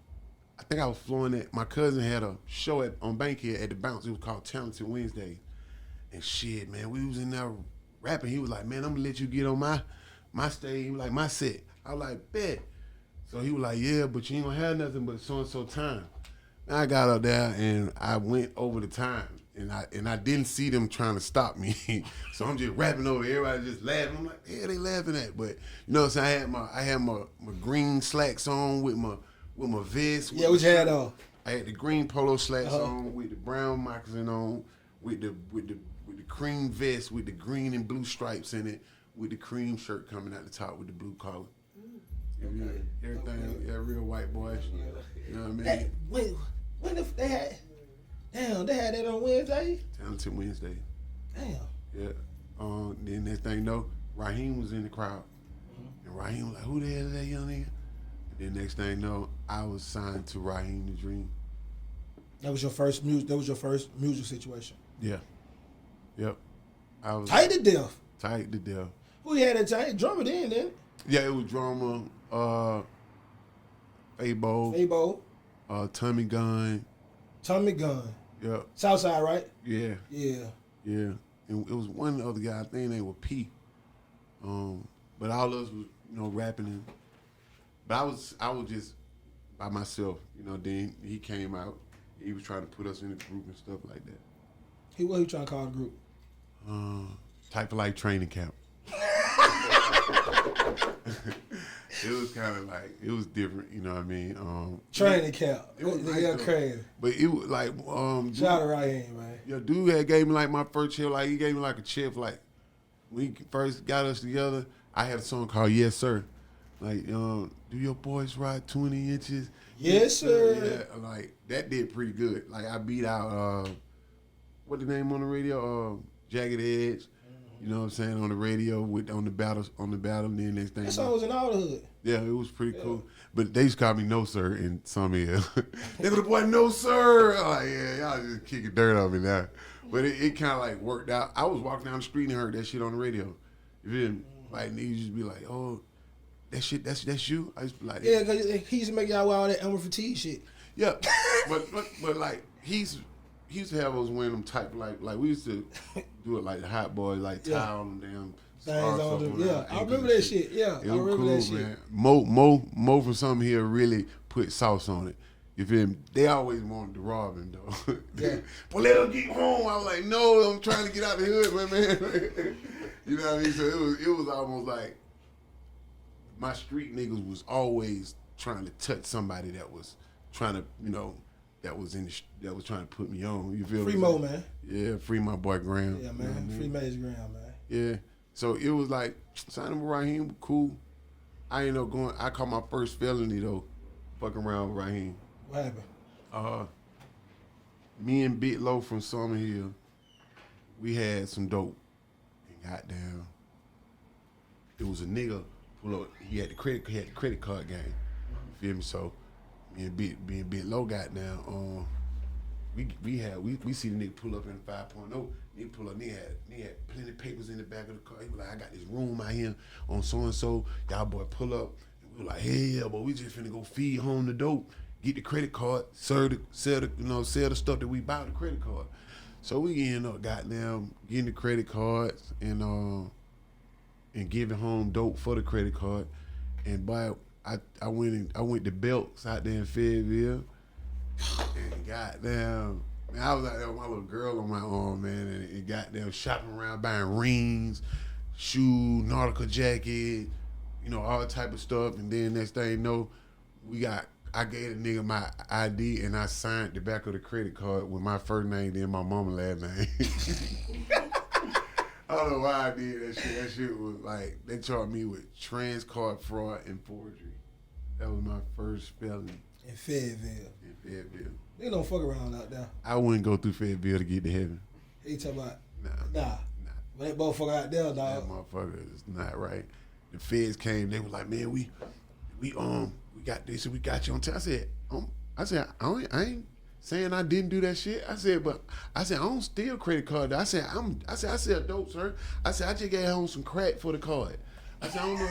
I think I was flowing that. My cousin had a show on Bankhead at the Bounce. It was called Talented Wednesday. And shit, man, we was in there rapping. He was like, man, I'm gonna let you get on my stage. He was like, my set. I was like, bet. So he was like, yeah, but you ain't gonna have nothing but so-and-so time. I got up there and I went over the time, and I didn't see them trying to stop me. So I'm just rapping over, everybody just laughing. I'm like, yeah, they laughing at. But you know what I'm saying? I had my green slacks on with my vest. Yeah, what you had on? I had the green polo slacks on with the brown moccasin on, with the cream vest with the green and blue stripes in it, with the cream shirt coming out the top with the blue collar. Okay. Everything, yeah, real white boys. You know what I mean? When if they had that on Wednesday? Talented Wednesday. Damn. Yeah. Then next thing you know, Raheem was in the crowd. And Raheem was like, who the hell is that young nigga? And then next thing you know, I was signed to Raheem the Dream. That was your first music situation. Yeah. Yep. I was tight to death. Tight to death. Who had that tight? Drummer then, didn't it? Yeah, it was drummer, Fabo. Tommy Gunn. Tommy Gunn. Yeah. Southside, right? Yeah. Yeah. Yeah. And it was one other guy, I think they were P. But all of us was, rapping. But I was just by myself, then he came out. He was trying to put us in a group and stuff like that. What he trying to call the group? Type of like training camp. It was kind of like, it was different, you know what I mean? Training camp. It was nice crazy. But it was like, shout out Ryan, man. Yeah, dude had gave me like my first chair, like he gave me like a chair for like, when he first got us together, I had a song called Yes Sir. Like, do your boys ride 20 inches? Yes, sir. Yeah, like that did pretty good. Like I beat out, what the name on the radio? Jagged Edge. You know what I'm saying, on the radio on the battle, and then next thing. That song was in all the hood. Yeah, it was pretty cool. But they used to call me No Sir in some areas. They go, the boy No Sir. I'm like, yeah, y'all just kicking dirt on me now. But it kind of like worked out. I was walking down the street and heard that shit on the radio. You feel me? Like niggas just be like, oh, that shit, that's you. I used to be like, Yeah, cause he used to make y'all wear all that Elmer fatigue shit. yeah, but like he used to have us wearing them type like we used to do it like the hot boys, like tie on them Things on them. Yeah, I remember that shit. Yeah, It I was remember cool, that shit. man. Mo from something here really put sauce on it. You feel me? They always wanted to rob him though. Yeah. But let him get home. I was like, no, I'm trying to get out the hood, man. You know what I mean? So it was almost like my street niggas was always trying to touch somebody that was trying to, that was trying to put me on. You feel Free me? Mo, man. Yeah, free my boy Graham. Yeah, man. Free Maze Graham, man. Yeah. So it was like signing with Raheem was cool. I ended up going. I caught my first felony though, fucking around with Raheem. What happened? Me and Big Low from Summer Hill, we had some dope. And goddamn, it was a nigga pull up. He had the credit card game. You feel me? So me and Big Low goddamn. We see the nigga pull up in 5.0. Nigga pull up, nigga had plenty of papers in the back of the car. He was like, I got this room out here on so and so. Y'all boy pull up. And we were like, hey yeah, but we just finna go feed home the dope. Get the credit card, sell the stuff that we buy with the credit card. So we end up goddamn getting the credit cards and giving home dope for the credit card. And I went to Belts out there in Fayetteville. And goddamn, man, I was out there with my little girl on my arm, man, and goddamn shopping around buying rings, shoes, nautical jacket, all type of stuff. And then next thing you know, I gave the nigga my ID and I signed the back of the credit card with my first name, then my mama last name. I don't know why I did that shit. That shit was like, they charged me with trans card fraud and forgery. That was my first felony. In Fayetteville. Fayetteville. They don't fuck around out there. I wouldn't go through Fayetteville to get to heaven. He talking about, Nah. But that motherfucker out there, That dog. motherfucker is not right. The feds came, they were like, man, we got this and we got you on tape. I said, I ain't saying I didn't do that shit. I said, I don't steal credit card. I said, I sell dope, sir. I said, I just gave home some crack for the card. I said, I don't know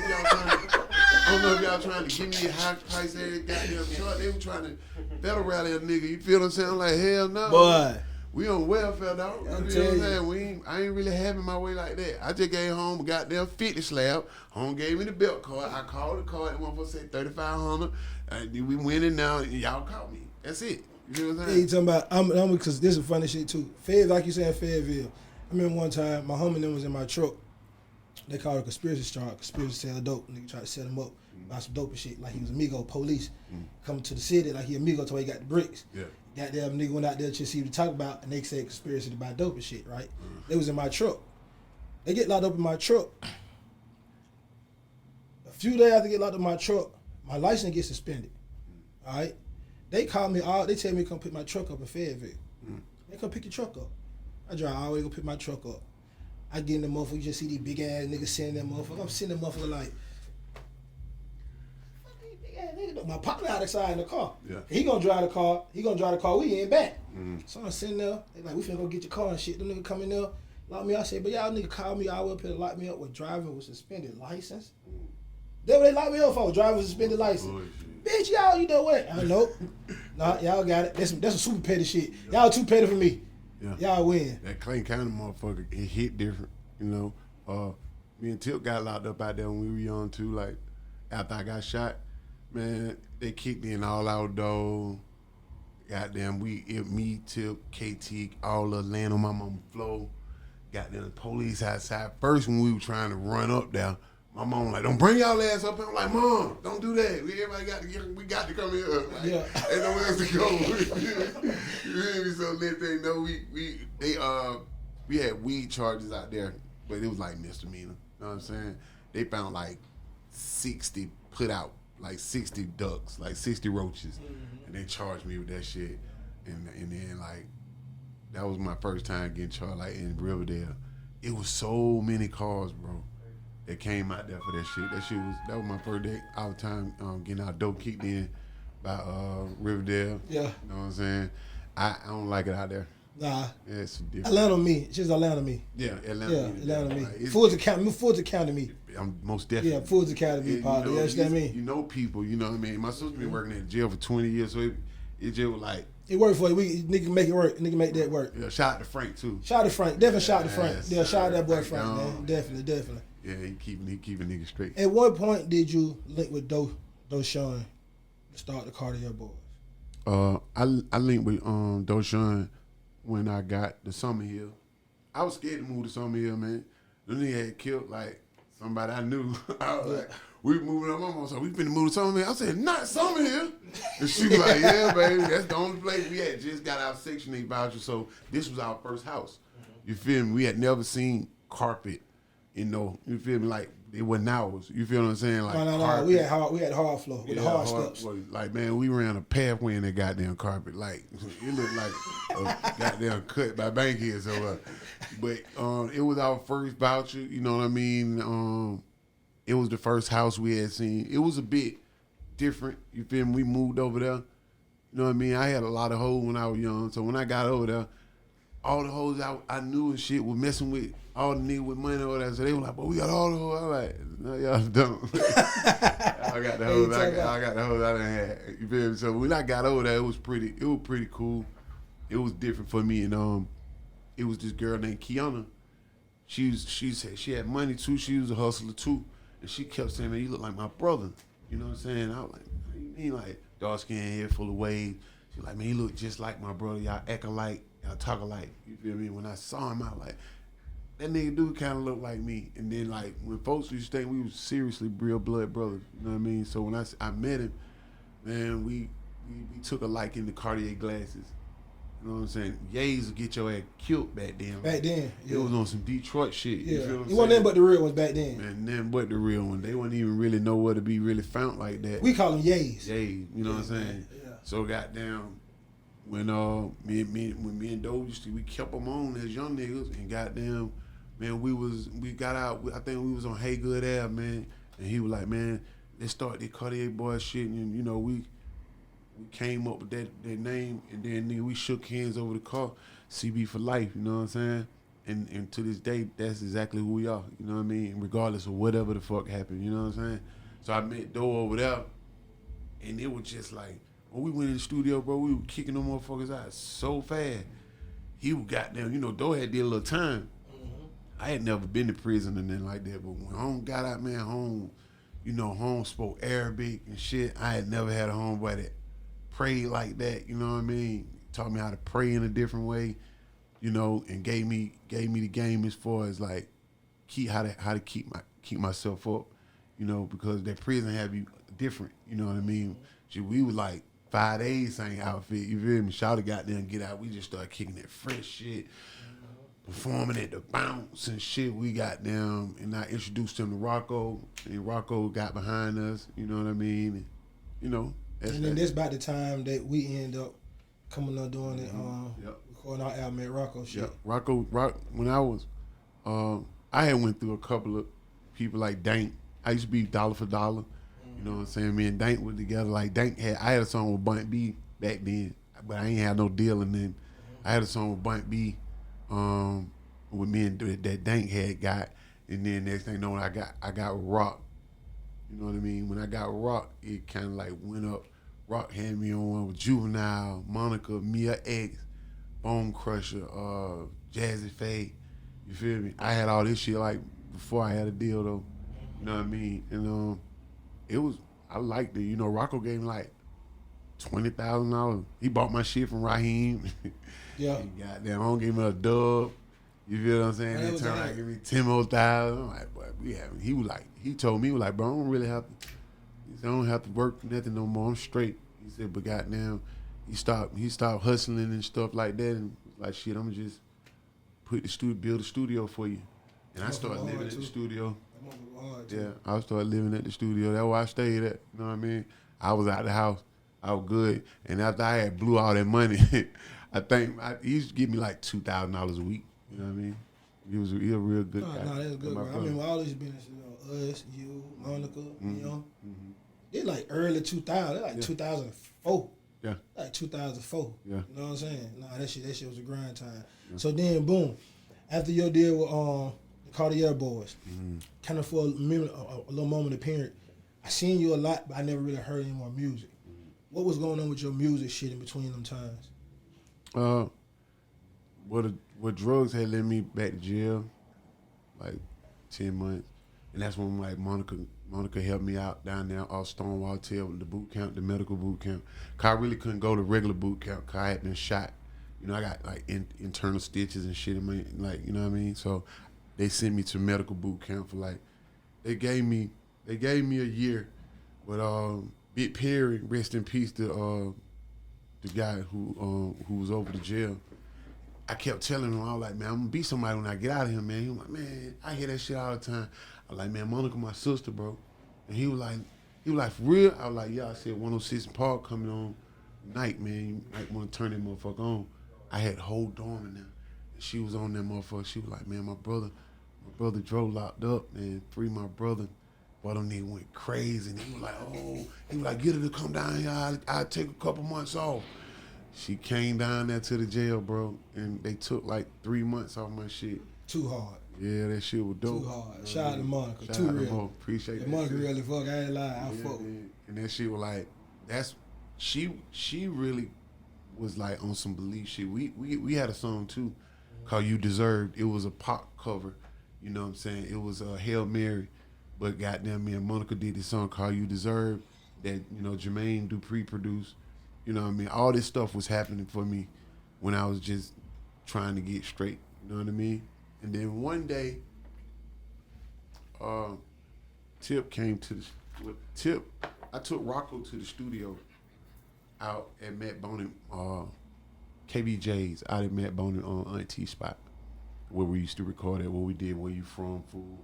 if y'all trying to give me a high price every goddamn chart. They were trying to federal rally a nigga. You feel what I'm saying? I'm like, hell no. Boy. We on welfare, dog. You know what I'm saying? I ain't really having my way like that. I just gave home a goddamn 50 slab. Home gave me the belt card. I called the card. That motherfucker said 3,500. We winning now. And y'all caught me. That's it. You know what I'm Yeah, saying? you talking about, I'm because this is funny shit too. Like you said, Fayetteville. I remember one time, my homie and them was in my truck. They called it a conspiracy charge, conspiracy to sell dope. Nigga tried to set him up, buy some dope and shit. Like he was Amigo, police. Coming to the city, like he Amigo till he got the bricks. Yeah. Goddamn nigga went out there to see what to talk about, and they said conspiracy to buy dope and shit, right? They was in my truck. They get locked up in my truck. A few days after they get locked up in my truck, my license gets suspended. All right? They call me, they tell me to come pick my truck up in Fayetteville. They come pick your truck up. I drive all the way to go pick my truck up. I get in the motherfucker, you just see these big ass niggas sitting that motherfucker. I'm sitting there motherfucker like, fuck these big ass niggas. My partner outside in the car. Yeah. He gonna drive the car, we ain't back. So I'm sitting there, they like, we finna go get your car and shit. Them niggas come in there, lock me up. I said, but y'all niggas call me all up here to lock me up with driving with suspended license. That's what they locked me up for, driving with suspended license. Bitch, y'all, you know what? I know. Nah, y'all got it. That's some super petty shit. Y'all too petty for me. Yeah. Y'all win. That Clayton County motherfucker, it hit different, Me and Tip got locked up out there when we were young too. Like after I got shot, man, they kicked in all our doors. Goddamn, me, Tip, KT, all the land on my mama's floor. Goddamn, the police outside. First when we were trying to run up there, my mom like, don't bring y'all ass up here. I'm like, Mom, don't do that. We got to come here. Like, Yeah. Ain't nowhere else to go. You hear me? So next thing you know, we had weed charges out there, but it was like misdemeanor. You know what I'm saying? They found like 60 put out, like 60 ducks, like 60 roaches, and they charged me with that shit. And then like that was my first time getting charged, like in Riverdale. It was so many cars, bro. That came out there for that shit. That was my first day out time getting our dope kicked in by Riverdale. Yeah. You know what I'm saying? I don't like it out there. Nah. Yeah, it's different. Atlanta me. She's Atlanta me. Yeah, Atlanta. Yeah, Atlanta me. Like, Foods Academy me. I'm most definitely. Yeah, Foods Academy, You partner. You understand me? You know people, you know what I mean? My sister been working in jail for 20 years, so it just was like. It worked for you. Nigga make it work. Nigga make that work. Yeah, shout out to Frank, too. Shout out to Frank. Definitely shout out to Frank. Yes, Yeah, shout out to that boy Frank Frank, Gone. man. Definitely. Yeah, he keeping niggas straight. At what point did you link with Doshawn to start the Cartier Boys? I linked with Doshawn when I got to Summer Hill. I was scared to move to Summer Hill, man. The nigga had killed like somebody I knew. I was like, we moving up. My mom said, we finna move to Summer Hill. I said, not Summer Hill. And she was like, yeah, baby, that's the only place we had. Just got our Section 8 voucher, so this was our first house. You feel me? We had never seen carpet, you feel me? Like, it wasn't ours. You feel what I'm saying? Like, No. We had hard floor with the hard steps. Well, like, man, we ran a pathway in that goddamn carpet. Like, it looked like a goddamn cut by bankheads. So, but it was our first voucher. You know what I mean? It was the first house we had seen. It was a bit different. You feel me? We moved over there. You know what I mean? I had a lot of hoes when I was young. So when I got over there, all the hoes I knew and shit were messing with all the niggas with money over there. So they were like, but we got all the hoes. I was like, no, y'all don't. I got the hoes. I got the hoes I done had. You feel me? So when I got over there, it was pretty cool. It was different for me. And it was this girl named Kiana. She said she had money too. She was a hustler too. And she kept saying, man, you look like my brother. You know what I'm saying? I was like, what do you mean? Like, dark skin, hair full of waves. She was like, man, you look just like my brother. Y'all act alike. Y'all talk alike. You feel me? When I saw him, I was like, that nigga do kind of look like me. And then, like, when folks used to think we was seriously real blood brothers. You know what I mean? So when I met him, man, we took a liking to Cartier glasses. You know what I'm saying? Yays would get your ass killed back then. Back then, yeah. It was on some Detroit shit. Yeah. You feel what I'm It wasn't saying? nothing but the real ones back then. Man, nothing but the real one. They wouldn't even really know where to be really found like that. We call them yays. Yays, you know what I'm saying? Yeah. So goddamn, when me and Doe we kept them on as young niggas, and goddamn, man, we got out. I think we was on Hey Good Ave, man, and he was like, man, let's start the Cartier Boy shit, and you know we came up with that name, and then nigga, we shook hands over the car, CB for life, you know what I'm saying? And to this day, that's exactly who we are, you know what I mean? Regardless of whatever the fuck happened, you know what I'm saying? So I met Doe over there, and it was just like, when we went in the studio, bro, we were kicking them motherfuckers out so fast. He was goddamn, you know, Doe had did a little time. I had never been to prison or nothing like that, but when home got out, man, home spoke Arabic and shit. I had never had a homeboy that prayed like that, you know what I mean? Taught me how to pray in a different way, you know, and gave me the game as far as like how to keep myself up, you know, because that prison have you different, you know what I mean? Shit, we was like 5 days same outfit, you feel me? Shouty got there and get out. We just started kicking that fresh shit, performing at the bounce and shit. We got them, and I introduced him to Rocco, and Rocco got behind us, you know what I mean? And, you know, And then that's about the time that we end up coming up doing it, recording our album at Rocco shit. Yeah, Rocco, when I was, I had went through a couple of people like Dank. I used to be dollar for dollar. You know what I'm saying? Me and Dank were together. Like I had a song with Bunt B back then, but I ain't had no deal. And then I had a song with Bunt B, with me and that Dank had got. And then next thing you know, I got Rock. You know what I mean? When I got Rock, it kind of like went up. Rock had me on one with Juvenile, Monica, Mia X, Bone Crusher, Jazzy Faye. You feel me? I had all this shit like before I had a deal though. You know what I mean? And I liked it. You know, Rocco gave me like $20,000. He bought my shit from Raheem. Yeah. He goddamn home gave me a dub. You feel what I'm saying? They turned around and give me 10 more thousand. I'm like, boy, he told me, bro, I don't really have to. He said, I don't have to work for nothing no more. I'm straight. He said, but goddamn, he stopped hustling and stuff like that, and like shit, I'm just build a studio for you. And I started living at the studio. Yeah, I started living at the studio. That's where I stayed at. You know what I mean? I was out the house. I was good. And after I had blew all that money, I think he used to give me like $2,000 a week. You know what I mean? He was a real good guy. No, that's good, bro. I mean, with all these businesses, us, you, Monica, you know, they like early 2000. They're like 2004. Yeah. Like 2004. Yeah. You know what I'm saying? Nah, that shit was a grind time. Yeah. So then, boom, after your deal with the Cartier Boys, kind of for a little moment of period, I seen you a lot, but I never really heard any more music. What was going on with your music shit in between them times? What drugs had led me back to jail, like 10 months, and that's when like Monica helped me out down there off Stonewall Tail with the boot camp, the medical boot camp. Cause I really couldn't go to regular boot camp cause I had been shot. You know, I got like internal stitches and shit in my, like, you know what I mean? So they sent me to medical boot camp for like, they gave me a year. But Big Perry, rest in peace, the guy who was over the jail, I kept telling him, I was like, man, I'm gonna be somebody when I get out of here, man. He was like, man, I hear that shit all the time. I was like, man, Monica, my sister, bro. And he was like, for real? I was like, yeah. I said, 106 Park coming on night, man. You might want to turn that motherfucker on. I had whole dorm in there. And she was on that motherfucker. She was like, man, my brother drove locked up, man. Free my brother. Boy, them niggas went crazy. And he was like, get her to come down here. I'll take a couple months off. She came down there to the jail, bro, and they took like 3 months off my shit. Too hard. Yeah, that shit was dope. Too hard. Shout out to Monica. Shout Too out to real. Mo. Appreciate that. Monica shit. really fuck. I ain't lying. I fuck. Man. And that shit was like, she really was like on some belief shit. We had a song too called You Deserved. It was a pop cover. You know what I'm saying? It was Hail Mary. But goddamn, me and Monica did this song called You Deserve that, you know, Jermaine Dupri produced. You know what I mean? All this stuff was happening for me when I was just trying to get straight. You know what I mean? And then one day, Tip came to I took Rocco to the studio out at Matt Bonin, KBJ's out at Matt Bonin on Auntie spot where we used to record at, where we did Where You From, Fool.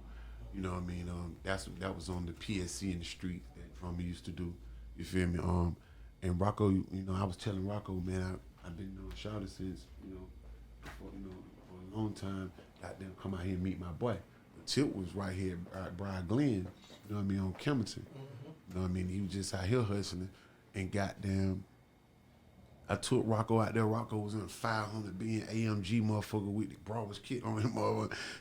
You know what I mean? That was on the PSC in the street that drummer used to do. You feel me? And Rocco, you know, I was telling Rocco, man, I've been knowing Shawty since, for a long time. Goddamn, come out here and meet my boy. But Tip was right here at Briar Glen, you know what I mean, on Kemerton. You know what I mean? He was just out here hustling. And goddamn, I took Rocco out there. Rocco was in a 500 being AMG motherfucker with the broadest kit on him.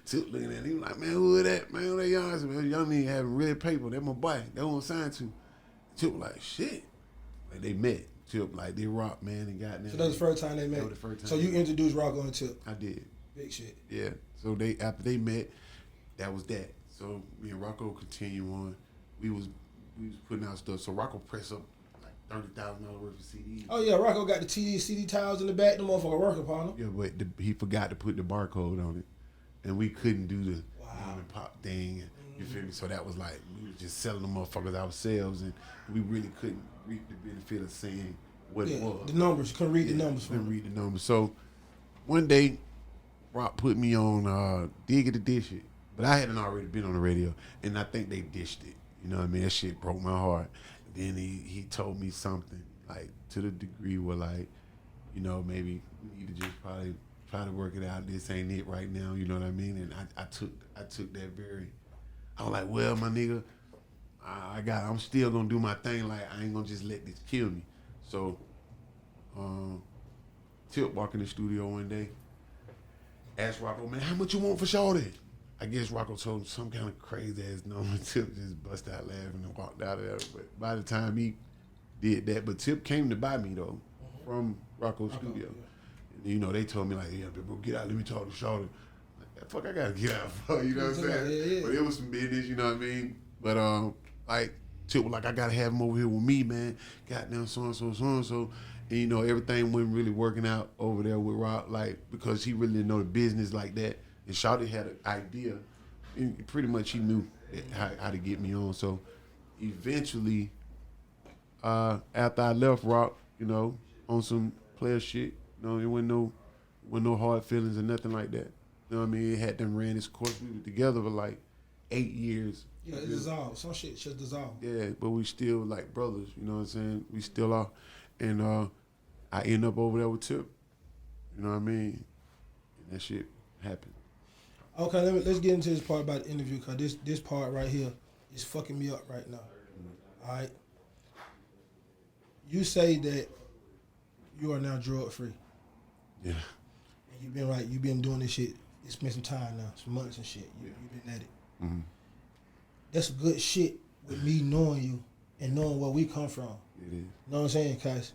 Tip looking at him, he was like, man, who is that? Man, who that young? I said, man, young nigga having red paper. That my boy. That one signed to. Tip was like, shit. Like, they met. Tip, like, they rock, man, and goddamn. So that was the first time they met? That was the first time. So you introduced Rocco and Tip? I did. Big shit. Yeah. So after they met, that was that. So me and Rocco continued on. We was putting out stuff. So Rocco pressed up like $30,000 worth of CDs. Oh yeah, Rocco got the CD tiles in the back. The motherfucker working upon him. Yeah, but he forgot to put the barcode on it, and we couldn't do the pop thing. You feel me? So that was like we were just selling the motherfuckers ourselves, and we really couldn't reap the benefit of saying what it was. The numbers, couldn't read the numbers. Couldn't read the numbers. So one day, Rock put me on Dig It to Dish It, but I hadn't already been on the radio, and I think they dished it. You know what I mean? That shit broke my heart. Then he told me something like to the degree where like, you know, maybe we need to just probably try to work it out. This ain't it right now. You know what I mean? And I took that very. I was like, well, my nigga, I'm still gonna do my thing. Like I ain't gonna just let this kill me. So, Tip walked in the studio one day, asked Rocco, man, how much you want for Shawty? I guess Rocco told him some kind of crazy ass number. Tip just bust out laughing and walked out of there. But by the time he did that, but Tip came to buy me though from Rocco's studio. Yeah. And, you know, they told me like, yeah, bro, get out, let me talk to Shawty. Fuck, I gotta get out for, you know what I'm saying? Yeah. But it was some business, you know what I mean? But like Tip was like, I gotta have him over here with me, man. Goddamn so and so. And you know, everything wasn't really working out over there with Rock, like because he really didn't know the business like that. And Shawty had an idea, and pretty much he knew how to get me on. So eventually, after I left Rock, you know, on some player shit, you know, it wasn't no hard feelings or nothing like that. You know what I mean? It had them ran its course. We were together for like 8 years. Yeah, it dissolved. Some shit just dissolved. Yeah, but we still like brothers. You know what I'm saying? We still are. And I end up over there with Tip. You know what I mean? And that shit happened. Okay, let's get into this part about the interview, because this part right here is fucking me up right now. All right? You say that you are now drug free. Yeah. And you've been doing this shit. It's been some time now, some months and shit. You've been at it. Mm-hmm. That's good shit with me knowing you and knowing where we come from. It is. You know what I'm saying? Cause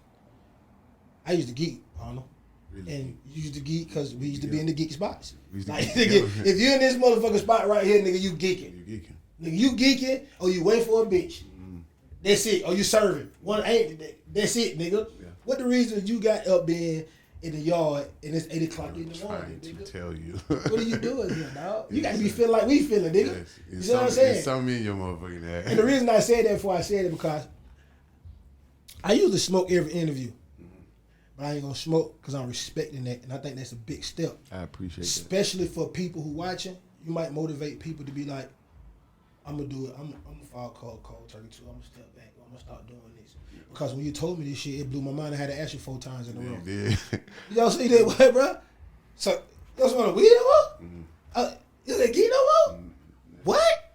I used to geek, Arnold. Really? And you used to geek because we used to be in the geek spots. Like, geek nigga, if you're in this motherfucking spot right here, nigga, you geeking. You geeking. Nigga, you geeking or you wait for a bitch. That's it. Or you serving. That's it, nigga. Yeah. What the reason you got up being in the yard and it's 8 o'clock in the morning, trying nigga? to tell you. What are you doing here, dog? You got to be feeling like we feeling, nigga. Yes. You know what I'm saying? It's something in your motherfucking ass. And the reason I said that before I said it because I usually smoke every interview. But I ain't gonna smoke because I'm respecting that, and I think that's a big step. I appreciate that. Especially for people who watching, you might motivate people to be like, I'm gonna do it. I'm gonna follow cold turkey too. I'm gonna step back. I'm gonna start doing this. Because when you told me this shit, it blew my mind. I had to ask you 4 times in a row. Yeah. Y'all see that, what, bro? So y'all want a weed no more? You like geek no more? What?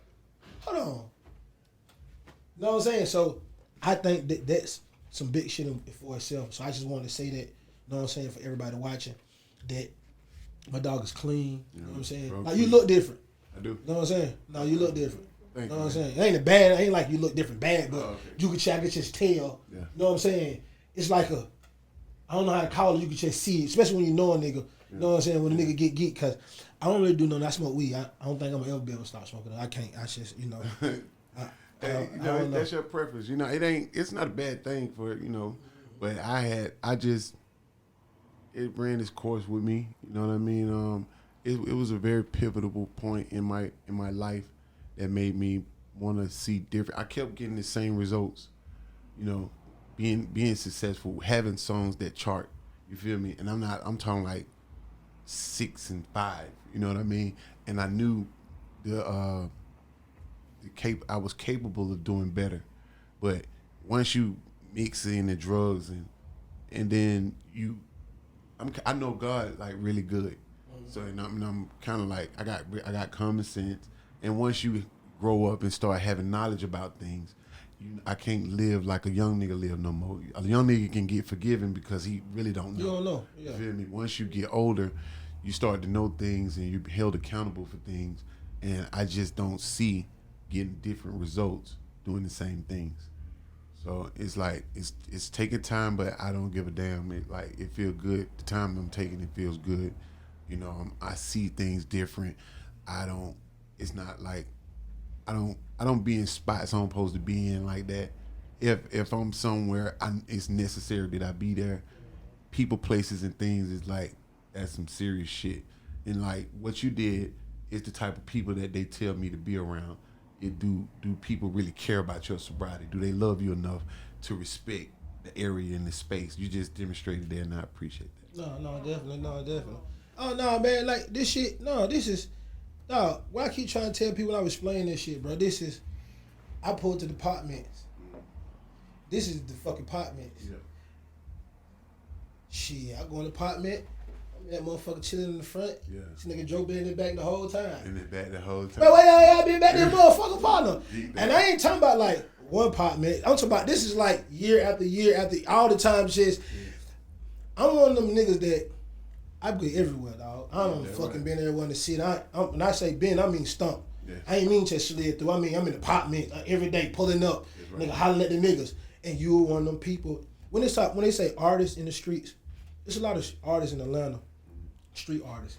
Hold on. You know what I'm saying? So I think that's some big shit for itself. So I just wanted to say that, you know what I'm saying, for everybody watching, that my dog is clean. You know what I'm saying? Like, you look different. I do. You know what I'm saying? No, you look different. Thank you know you, what I'm man. saying? It ain't like you look different bad, but okay. you can just tell. Yeah. You know what I'm saying? It's like I don't know how to call it, you can just see it, especially when you know a nigga. You know what I'm saying? When a nigga get geek, because I don't really do nothing. I smoke weed. I don't think I'm going to ever be able to stop smoking it. I can't. I just, you know. Hey, you know, that's your preference. You know, it's not a bad thing for, you know, but it ran its course with me. You know what I mean? It was a very pivotal point in my life that made me want to see different. I kept getting the same results, you know, being successful, having songs that chart. You feel me? And I'm talking like 6 and 5. You know what I mean? And I knew I was capable of doing better. But once you mix in the drugs and then I know God like really good. So I'm kind of like I got common sense, and once you grow up and start having knowledge about things, I can't live like a young nigga live no more. A young nigga can get forgiven because he really don't know. You don't know. Yeah. You feel me? Once you get older, you start to know things and you're held accountable for things, and I just don't see getting different results doing the same things. So it's like it's taking time, but I don't give a damn. It feels good. The time I'm taking, it feels good. You know, I see things different. It's not like I don't be in spots I'm supposed to be in like that. If I'm somewhere, it's necessary that I be there. People, places, and things is like that's some serious shit. And like what you did is the type of people that they tell me to be around. Do people really care about your sobriety? Do they love you enough to respect the area and the space? You just demonstrated that, and I appreciate that. No, definitely. Oh, no, man, like, this shit, why I keep trying to tell people I was explaining this shit, bro, I pulled to the Partments. This is the fucking Partments. Yeah. Shit, I go in the Partment, that motherfucker chilling in the front. Yeah. This nigga Joe been in the back the whole time. In the back the whole time. Man, why y'all been back there, motherfucker partner? And I ain't talking about like one Partment. I'm talking about this is like year after year after all the time shit. I'm one of them niggas that I be everywhere, dog. I don't fucking been everywhere to sit. When I say been, I mean stump. Yeah. I ain't mean just slid through. I mean I'm in the Partment every day pulling up, nigga hollering at the niggas. And you were one of them people. When they say artists in the streets, there's a lot of artists in Atlanta, street artists.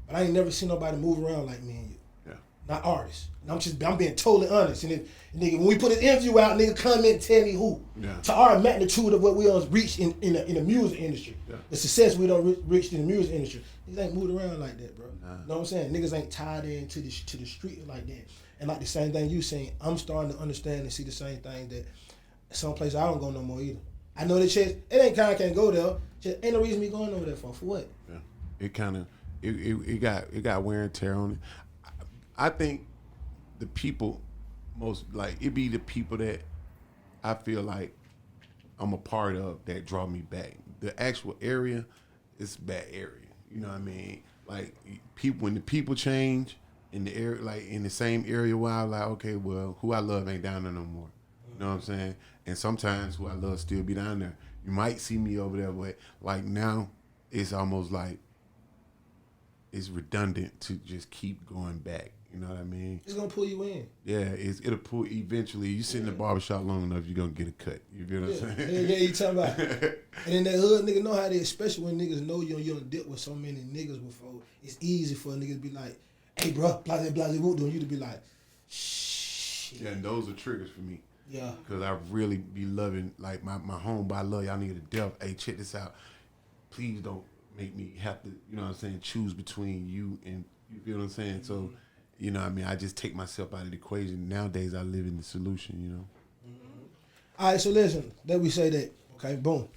But I ain't never seen nobody move around like me and you. Yeah. Not artists. And I'm being totally honest. And nigga, when we put this interview out, nigga comment and tell me who. Yeah. To our magnitude of what we done reached in the music industry. Yeah. The success we done reached in the music industry. Niggas ain't moved around like that, bro. Nah. You know what I'm saying? Niggas ain't tied into the street like that. And like the same thing you saying, I'm starting to understand and see the same thing that some place I don't go no more either. I know that shit, it ain't kind of can't go there. Just ain't no reason me going over there for what? Yeah. It kind of, it got wear and tear on it. I think the people it be the people that I feel like I'm a part of that draw me back. The actual area is a bad area. You know what I mean? Like when the people change in the area, like in the same area where I'm like, okay, well, who I love ain't down there no more. You know what I'm saying? And sometimes who I love still be down there. You might see me over there, but like now, it's almost like it's redundant to just keep going back. You know what I mean? It's gonna pull you in. Yeah, it'll pull eventually. You sit in the barbershop long enough, you're gonna get a cut. You feel what I'm saying? Yeah, you talking about. And then that hood nigga know how they, especially when niggas know you done dealt with so many niggas before. It's easy for a nigga to be like, hey, bro, blase, whoop, doing you to be like, shit. Yeah, and those are triggers for me. Yeah. Because I really be loving, like, my home, but I love y'all nigga to death. Hey, check this out. Please don't make me have to, you know what I'm saying, choose between you and, you feel what I'm saying? So, you know what I mean? I just take myself out of the equation. Nowadays, I live in the solution, you know? All right, so listen, let me say that. Okay, boom.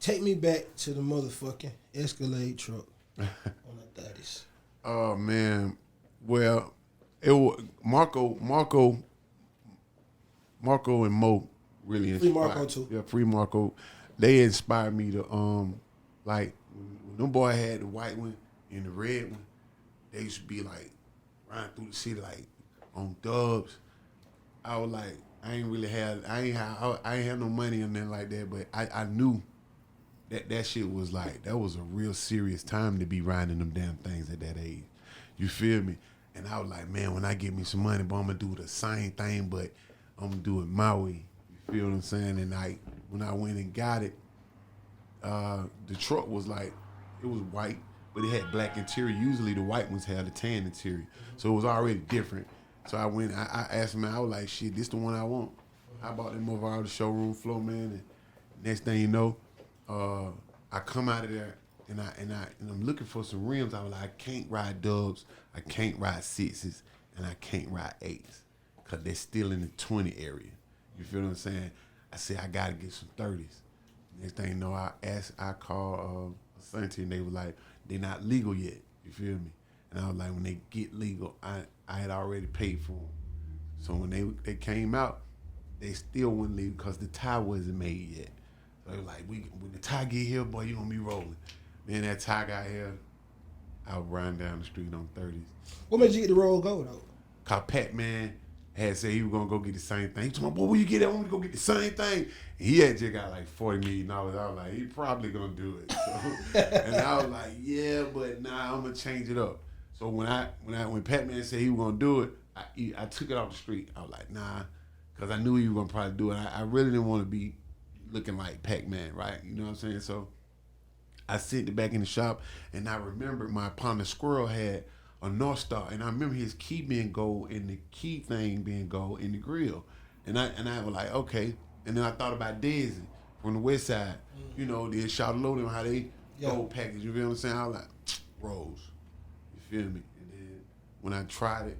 Take me back to the motherfucking Escalade truck on the 30s. Oh, man. Well, it was Marco and Mo really inspired. Free Marco, too. Yeah, Free Marco. They inspired me to, like, when them boy had the white one and the red one, they used to be, like, riding through the city, like, on dubs. I was like, I ain't have no money or nothing like that, but I knew that shit was like, that was a real serious time to be riding them damn things at that age. You feel me? And I was like, man, when I get me some money, but I'm gonna do the same thing, but I'm gonna do it my way. You feel what I'm saying? And when I went and got it, the truck was like, it was white, but it had black interior. Usually the white ones had a tan interior. So it was already different. So I went, I asked him, I was like, shit, this the one I want. I bought them over out of the showroom floor, man, and next thing you know, I come out of there and I'm looking for some rims. I was like, I can't ride dubs, I can't ride sixes, and I can't ride eights, cause they're still in the 20 area. You feel what I'm saying? I said, I gotta get some 30s. Next thing you know, I called Asante, and they were like, they're not legal yet. You feel me? And I was like, when they get legal, I had already paid for them. So when they came out, they still wouldn't leave because the tie wasn't made yet. So they were like, when the tie get here, boy, you gonna be rolling. Then that tie got here, I was riding down the street on 30s. What made you get the roll go, though? Cause Pat Man had said he was gonna go get the same thing. He told me, boy, where you get that? I want to go get the same thing. And he had just got like $40 million. I was like, he probably gonna do it. So, and I was like, yeah, but nah, I'm gonna change it up. So when Pat Man said he was gonna do it, I took it off the street. I was like, nah, because I knew he was gonna probably do it. I really didn't want to be looking like Pac-Man, right? You know what I'm saying? So I sit back in the shop, and I remember my partner Squirrel had a North Star, and I remember his key being gold and the key thing being gold in the grill, and I was like, okay. And then I thought about Daisy from the West Side, you know, they shout low them how they gold package. You feel what I'm saying? I was like, Rose, you feel me? And then when I tried it,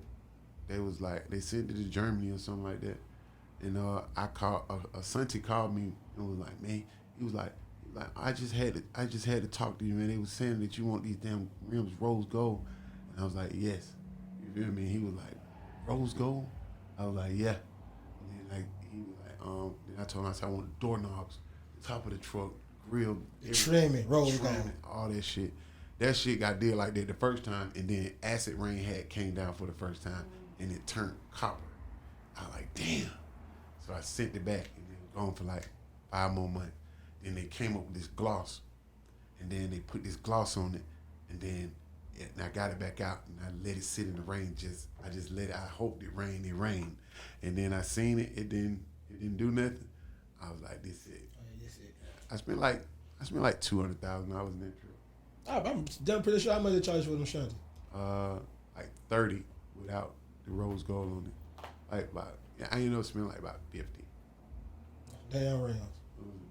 they was like, they sent it to Germany or something like that, and Asante called me and was like, man, he was like, I just had to talk to you, man. They was saying that you want these damn rims rose gold. And I was like, yes. You feel me? He was like, rose gold? I was like, yeah. And then he was like, then I told him, I said, I want doorknobs, the top of the truck, grill, trimming, rose gold, all that shit. That shit got did like that the first time, and then acid rain came down for the first time, and it turned copper. I was like, damn. So I sent it back, and it was gone for like 5 more months. Then they came up with this gloss, and then they put this gloss on it, and then and I got it back out, and I let it sit in the rain. I just let it. I hoped it rained. It rained, and then I seen it. It didn't do nothing. I was like, this is it. This it. I spent like $200,000 in that trip. I'm damn pretty sure how much they charge for them shanties. Like 30 without the rose gold on it. Like I ain't know spent like about 50. Damn rims.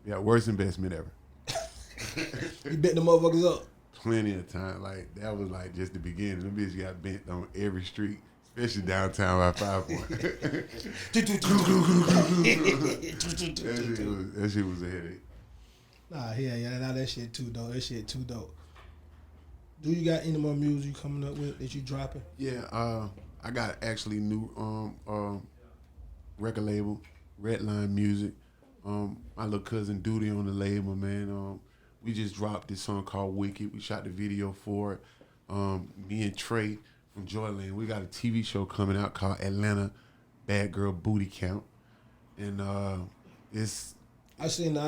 Yeah, worst investment ever. You bet the motherfuckers up. Plenty of time. Like that was like just the beginning. Them bitches got bent on every street, especially downtown by 5 Point. That shit was a headache. Nah, nah, that shit too dope. That shit too dope. Do you got any more music you coming up with that you dropping? Yeah, I got actually new record label, Redline Music. My little cousin Duty on the label, man. We just dropped this song called Wicked. We shot the video for it. Me and Trey from Joyland, we got a TV show coming out called Atlanta Bad Girl Booty Count. And it's I seen the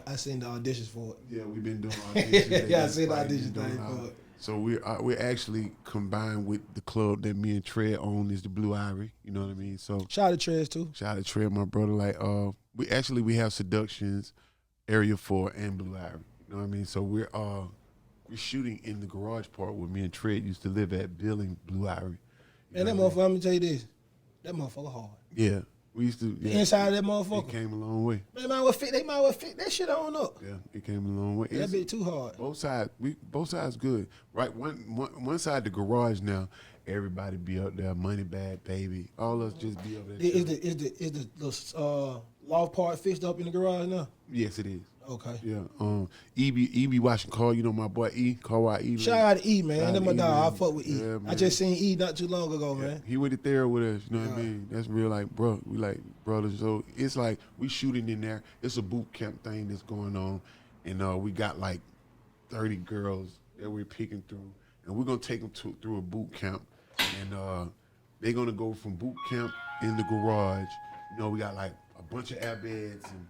auditions for it. Yeah, we've been doing auditions. Yeah, I seen the audition thing for it. So we're actually combined with the club that me and Tread own is the Blue Ivory. You know what I mean? So Shout out to Trez too. shout out to Tread, my brother. Like we have Seductions, Area 4, and Blue Ivory. You know what I mean? So we're shooting in the garage part where me and Tread used to live at, building Blue Ivory. You Man, that know what I motherfucker, I'm gonna tell you this. That motherfucker hard. mean? Yeah, we used to. The Yeah, inside of that it motherfucker. came a long way. They might well fit that shit on up. Yeah, it came a long way. That It's- bit too hard. Both sides good. Right, one side the garage now. Everybody be up there, Money Bag Baby. All us just be up there. Is chilling. the loft part fixed up in the garage now? Yes, it is. Okay. Yeah. E be watching car. You know my boy E. Car E. Shout out to E, man. Shout out That's my to E, dog. I man. fuck with E. Yeah, I man. just seen E not too long ago, man. He went to therapy with us. You know what I Yeah. mean? That's real. Like, bro, we like brothers. So it's like we shooting in there. It's a boot camp thing that's going on, and we got like 30 girls that we're picking through, and we're gonna take them through a boot camp, and they're gonna go from boot camp in the garage. You know, we got like a bunch of air beds, and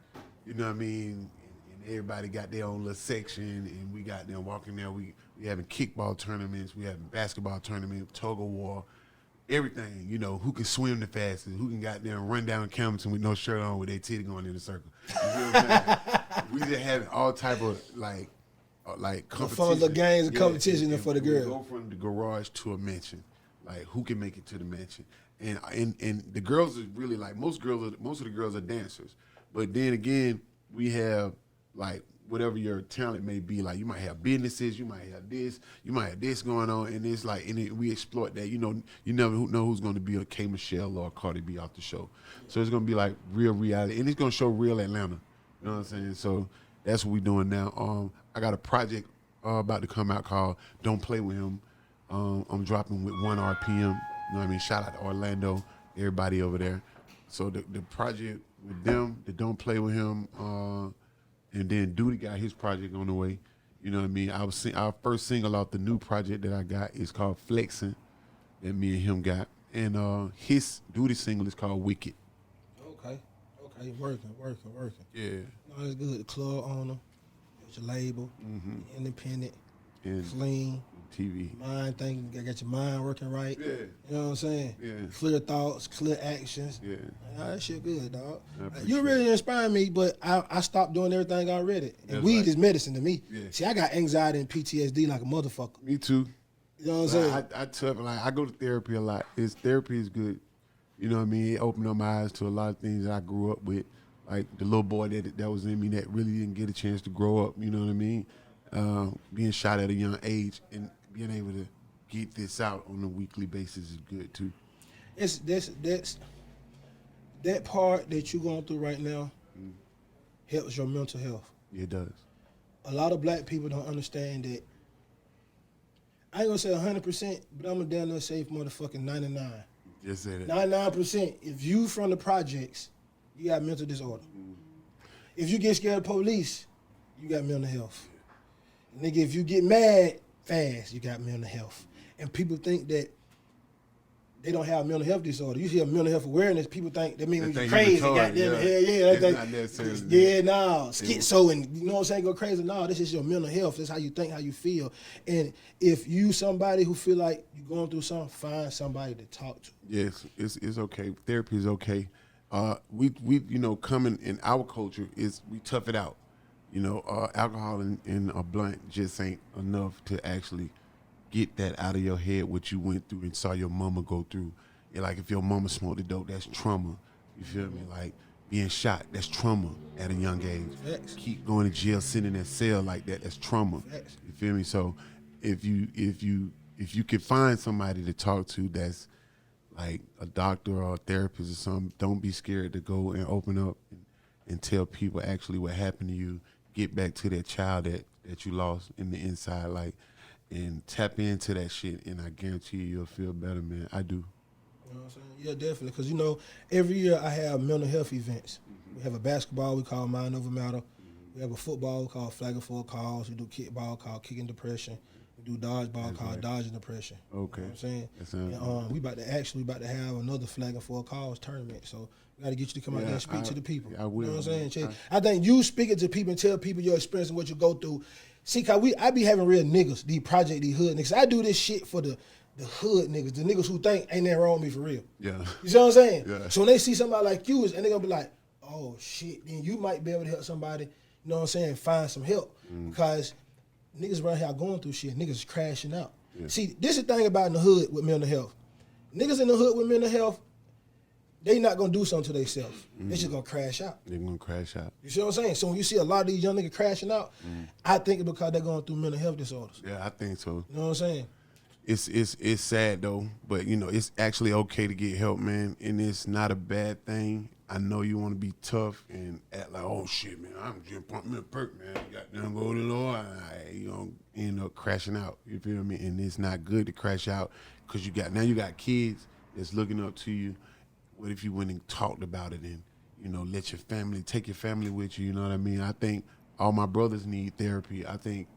you know what I mean. And everybody got their own little section, and we got them walking there. We having kickball tournaments, we having basketball tournaments, tug of war, everything. You know, who can swim the fastest, who can goddamn run down Campbellton with no shirt on with their titty going in a circle. You know what I'm saying? We just having all type of like competition. fun little games and competition for the we girls. go from the garage to a mansion. Like who can make it to the mansion? And the girls is really like most of the girls are dancers. But then again, we have like whatever your talent may be. Like you might have businesses, you might have this going on, and it's like we exploit that. You know, you never know who's going to be a K Michelle or a Cardi B off the show. So it's going to be like real reality, and it's going to show real Atlanta. You know what I'm saying? So that's what we're doing now. I got a project about to come out called "Don't Play with Him." I'm dropping with 1 RPM. You know what I mean? Shout out to Orlando, everybody over there. So the project with them, the Don't Play with Him, and then Duty got his project on the way. You know what I mean? Our first single off the new project that I got is called Flexing, that me and him got. And his Duty single is called Wicked. Okay, working. Yeah. No, it's good. The club owner, it's your label, independent, And clean, TV. mind thinking, got your mind working right. Yeah. You know what I'm saying? Yeah. Clear thoughts, clear actions. Yeah. Nah, that shit good, dog. I appreciate You really inspire me, but I stopped doing everything already. And That's weed right. is medicine to me. Yeah. See, I got anxiety and PTSD like a motherfucker. Me too. You know what I'm saying? I go to therapy a lot. Therapy is good. You know what I mean? It opened up my eyes to a lot of things that I grew up with. Like the little boy that was in me that really didn't get a chance to grow up. You know what I mean? Being shot at a young age and being able to get this out on a weekly basis is good too. It's that part that you're going through right now helps your mental health. Yeah, it does. A lot of black people don't understand that. I ain't gonna say 100%, but I'm gonna down there say motherfucking 99. Just say that. 99%. If you from the projects, you got mental disorder. If you get scared of police, you got mental health. Nigga, if you get mad fast, you got mental health. And people think that they don't have mental health disorder. You hear mental health awareness, people think that means They you think crazy. you retarded, Goddamn, yeah. hell yeah. It's They not necessarily think, that. yeah, nah, schizo and you know what I'm saying, go crazy. No, this is your mental health. This is how you think, how you feel. And if you somebody who feel like you're going through something, find somebody to talk to. Yes, it's okay. Therapy is okay. We coming in our culture is we tough it out. You know, alcohol and a blunt just ain't enough to actually get that out of your head what you went through and saw your mama go through. And like if your mama smoked the dope, that's trauma. You feel me? Like being shot, that's trauma at a young age. Facts. Keep going to jail, sitting in that cell like that, that's trauma. Facts. You feel me? So if you can find somebody to talk to that's like a doctor or a therapist or something, don't be scared to go and open up and tell people actually what happened to you. Get back to that child that you lost in the inside, like, and tap into that shit, and I guarantee you'll feel better, man. I do. You know what I'm saying? Yeah, definitely. Because, you know, every year I have mental health events. We have a basketball we call Mind Over Matter. We have a football we call Flag for a Cause. We do kickball called Kicking Depression. We do dodgeball called Dodging Depression. Okay. You know what I'm saying? That sounds And, we about to have another Flagging for a Cause tournament. So we got to get you to come out there and speak to the people. I will. You know what I'm saying? I think you speaking to people and tell people your experience and what you go through. See, cause I be having real niggas, these hood niggas. I do this shit for the hood niggas, the niggas who think ain't nothing wrong with me for real. Yeah. You see what I'm saying? Yeah. So when they see somebody like you, and they gonna be like, oh shit, then you might be able to help somebody, you know what I'm saying, find some help. Because niggas around here going through shit, niggas is crashing out. Yeah. See, this is the thing about in the hood with mental health. Niggas in the hood with mental health, they not gonna do something to themselves. They just gonna crash out. They're gonna crash out. You see what I'm saying? So when you see a lot of these young niggas crashing out, I think it's because they're going through mental health disorders. Yeah, I think so. You know what I'm saying? It's sad though, but you know, it's actually okay to get help, man, and it's not a bad thing. I know you want to be tough and act like, oh shit, man, I'm just pumping me a perk, man. Goddamn, go to the Lord, you know, end up crashing out. You feel me? And it's not good to crash out because you got kids that's looking up to you. What if you went and talked about it and, you know, take your family with you? You know what I mean? I think all my brothers need therapy. I think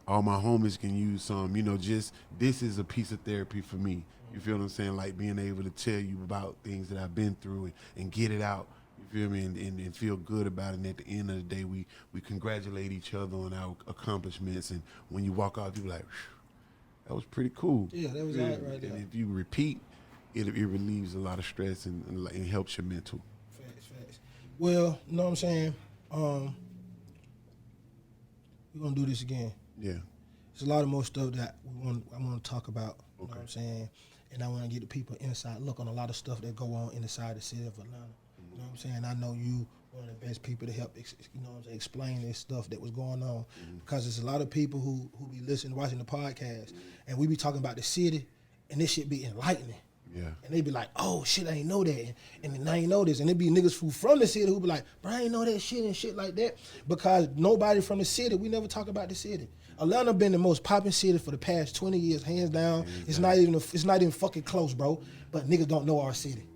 all my homies can use some, you know, just this is a piece of therapy for me. You feel what I'm saying? Like being able to tell you about things that I've been through and get it out. You feel me? And feel good about it. And at the end of the day, we congratulate each other on our accomplishments. And when you walk out, you be like, that was pretty cool. Yeah, that was right there. And if you repeat, it relieves a lot of stress and helps your mental. Facts. Well, you know what I'm saying? We're going to do this again. Yeah. There's a lot of more stuff that I want to talk about. You know what I'm saying? And I want to get the people inside look on a lot of stuff that go on inside the city of Atlanta. You know what I'm saying? I know you one of the best people to help, explain this stuff that was going on, because there's a lot of people who be listening, watching the podcast, and we be talking about the city, and this shit be enlightening. Yeah. And they be like, oh shit, I ain't know that, and then I ain't know this, and it be niggas who from the city who be like, bro, I ain't know that shit and shit like that, because nobody from the city, we never talk about the city. Atlanta been the most popping city for the past 20 years, hands down. It's not even fucking close, bro. But niggas don't know our city.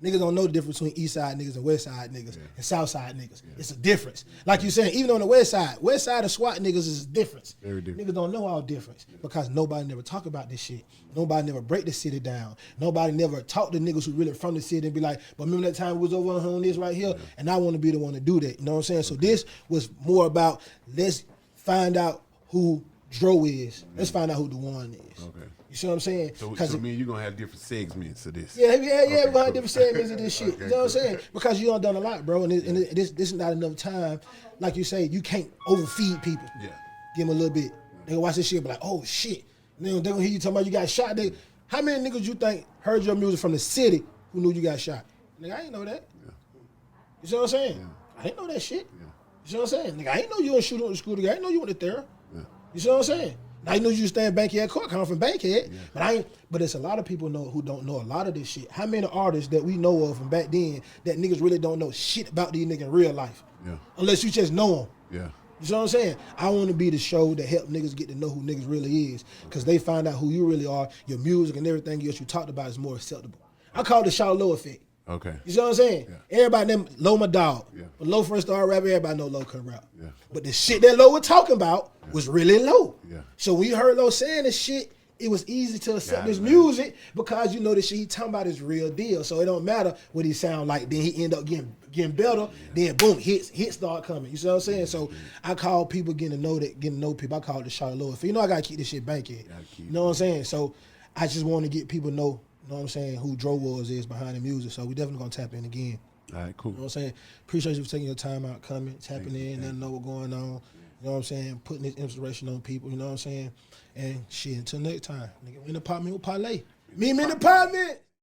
Yeah. Niggas don't know the difference between East Side niggas and West Side niggas and South Side niggas. Yeah. It's a difference. Like you saying, even on the West Side of SWAT niggas is a difference. Very different. Niggas don't know our difference because nobody never talk about this shit. Nobody never break the city down. Nobody never talk to niggas who really from the city and be like, but remember that time we was over on this right here, and I want to be the one to do that. You know what I'm saying? So this was more about, let's find out who Dro is. Let's find out who the one is. Okay. You see what I'm saying? So you're going to have different segments of this. Yeah, we're going to have different segments of this shit. You know what I'm saying? Because you done a lot, bro, and this is not enough time. Like you say, you can't overfeed people. Yeah. Give them a little bit. They gonna watch this shit and be like, oh shit. And then they gonna hear you talking about you got shot. How many niggas you think heard your music from the city who knew you got shot? Nigga, I ain't know that. Yeah. You see what I'm saying? Yeah. I didn't know that shit. Yeah. You see what I'm saying? Nigga, I ain't know you was shooting on the school together. I didn't know you went there. Yeah. You see what I'm saying? I knew you was staying Bankhead Court, coming from Bankhead, but it's a lot of people who don't know a lot of this shit. How many artists that we know of from back then that niggas really don't know shit about these niggas in real life? Yeah. Unless you just know them. Yeah. You see what I'm saying? I want to be the show that help niggas get to know who niggas really is, because they find out who you really are, your music and everything else you talked about is more acceptable. I call it the Shout Low effect. Okay. You see what I'm saying? Yeah. Everybody them Low my dog. Yeah. But Low first started rapping, everybody know Low can rap. Yeah. But the shit that Low was talking about was really Low. Yeah. So when you heard Low saying this shit, it was easy to accept his music because you know the shit he talking about is real deal. So it don't matter what he sound like. Then he end up getting better. Then boom, hits start coming. You see what I'm saying? So I call people getting to know people. I call it the Shout Low effect. You know I gotta keep this shit bankhead. You know what I'm saying? So I just want to get people know. You know what I'm saying, who Dro Wars is behind the music. So we definitely going to tap in again. All right, cool. You know what I'm saying? Appreciate you for taking your time out, coming, tapping in, letting know what's going on. You know what I'm saying? Putting this inspiration on people, you know what I'm saying? And shit, until next time. Nigga, we in the apartment with Parlae. Meet me in the apartment.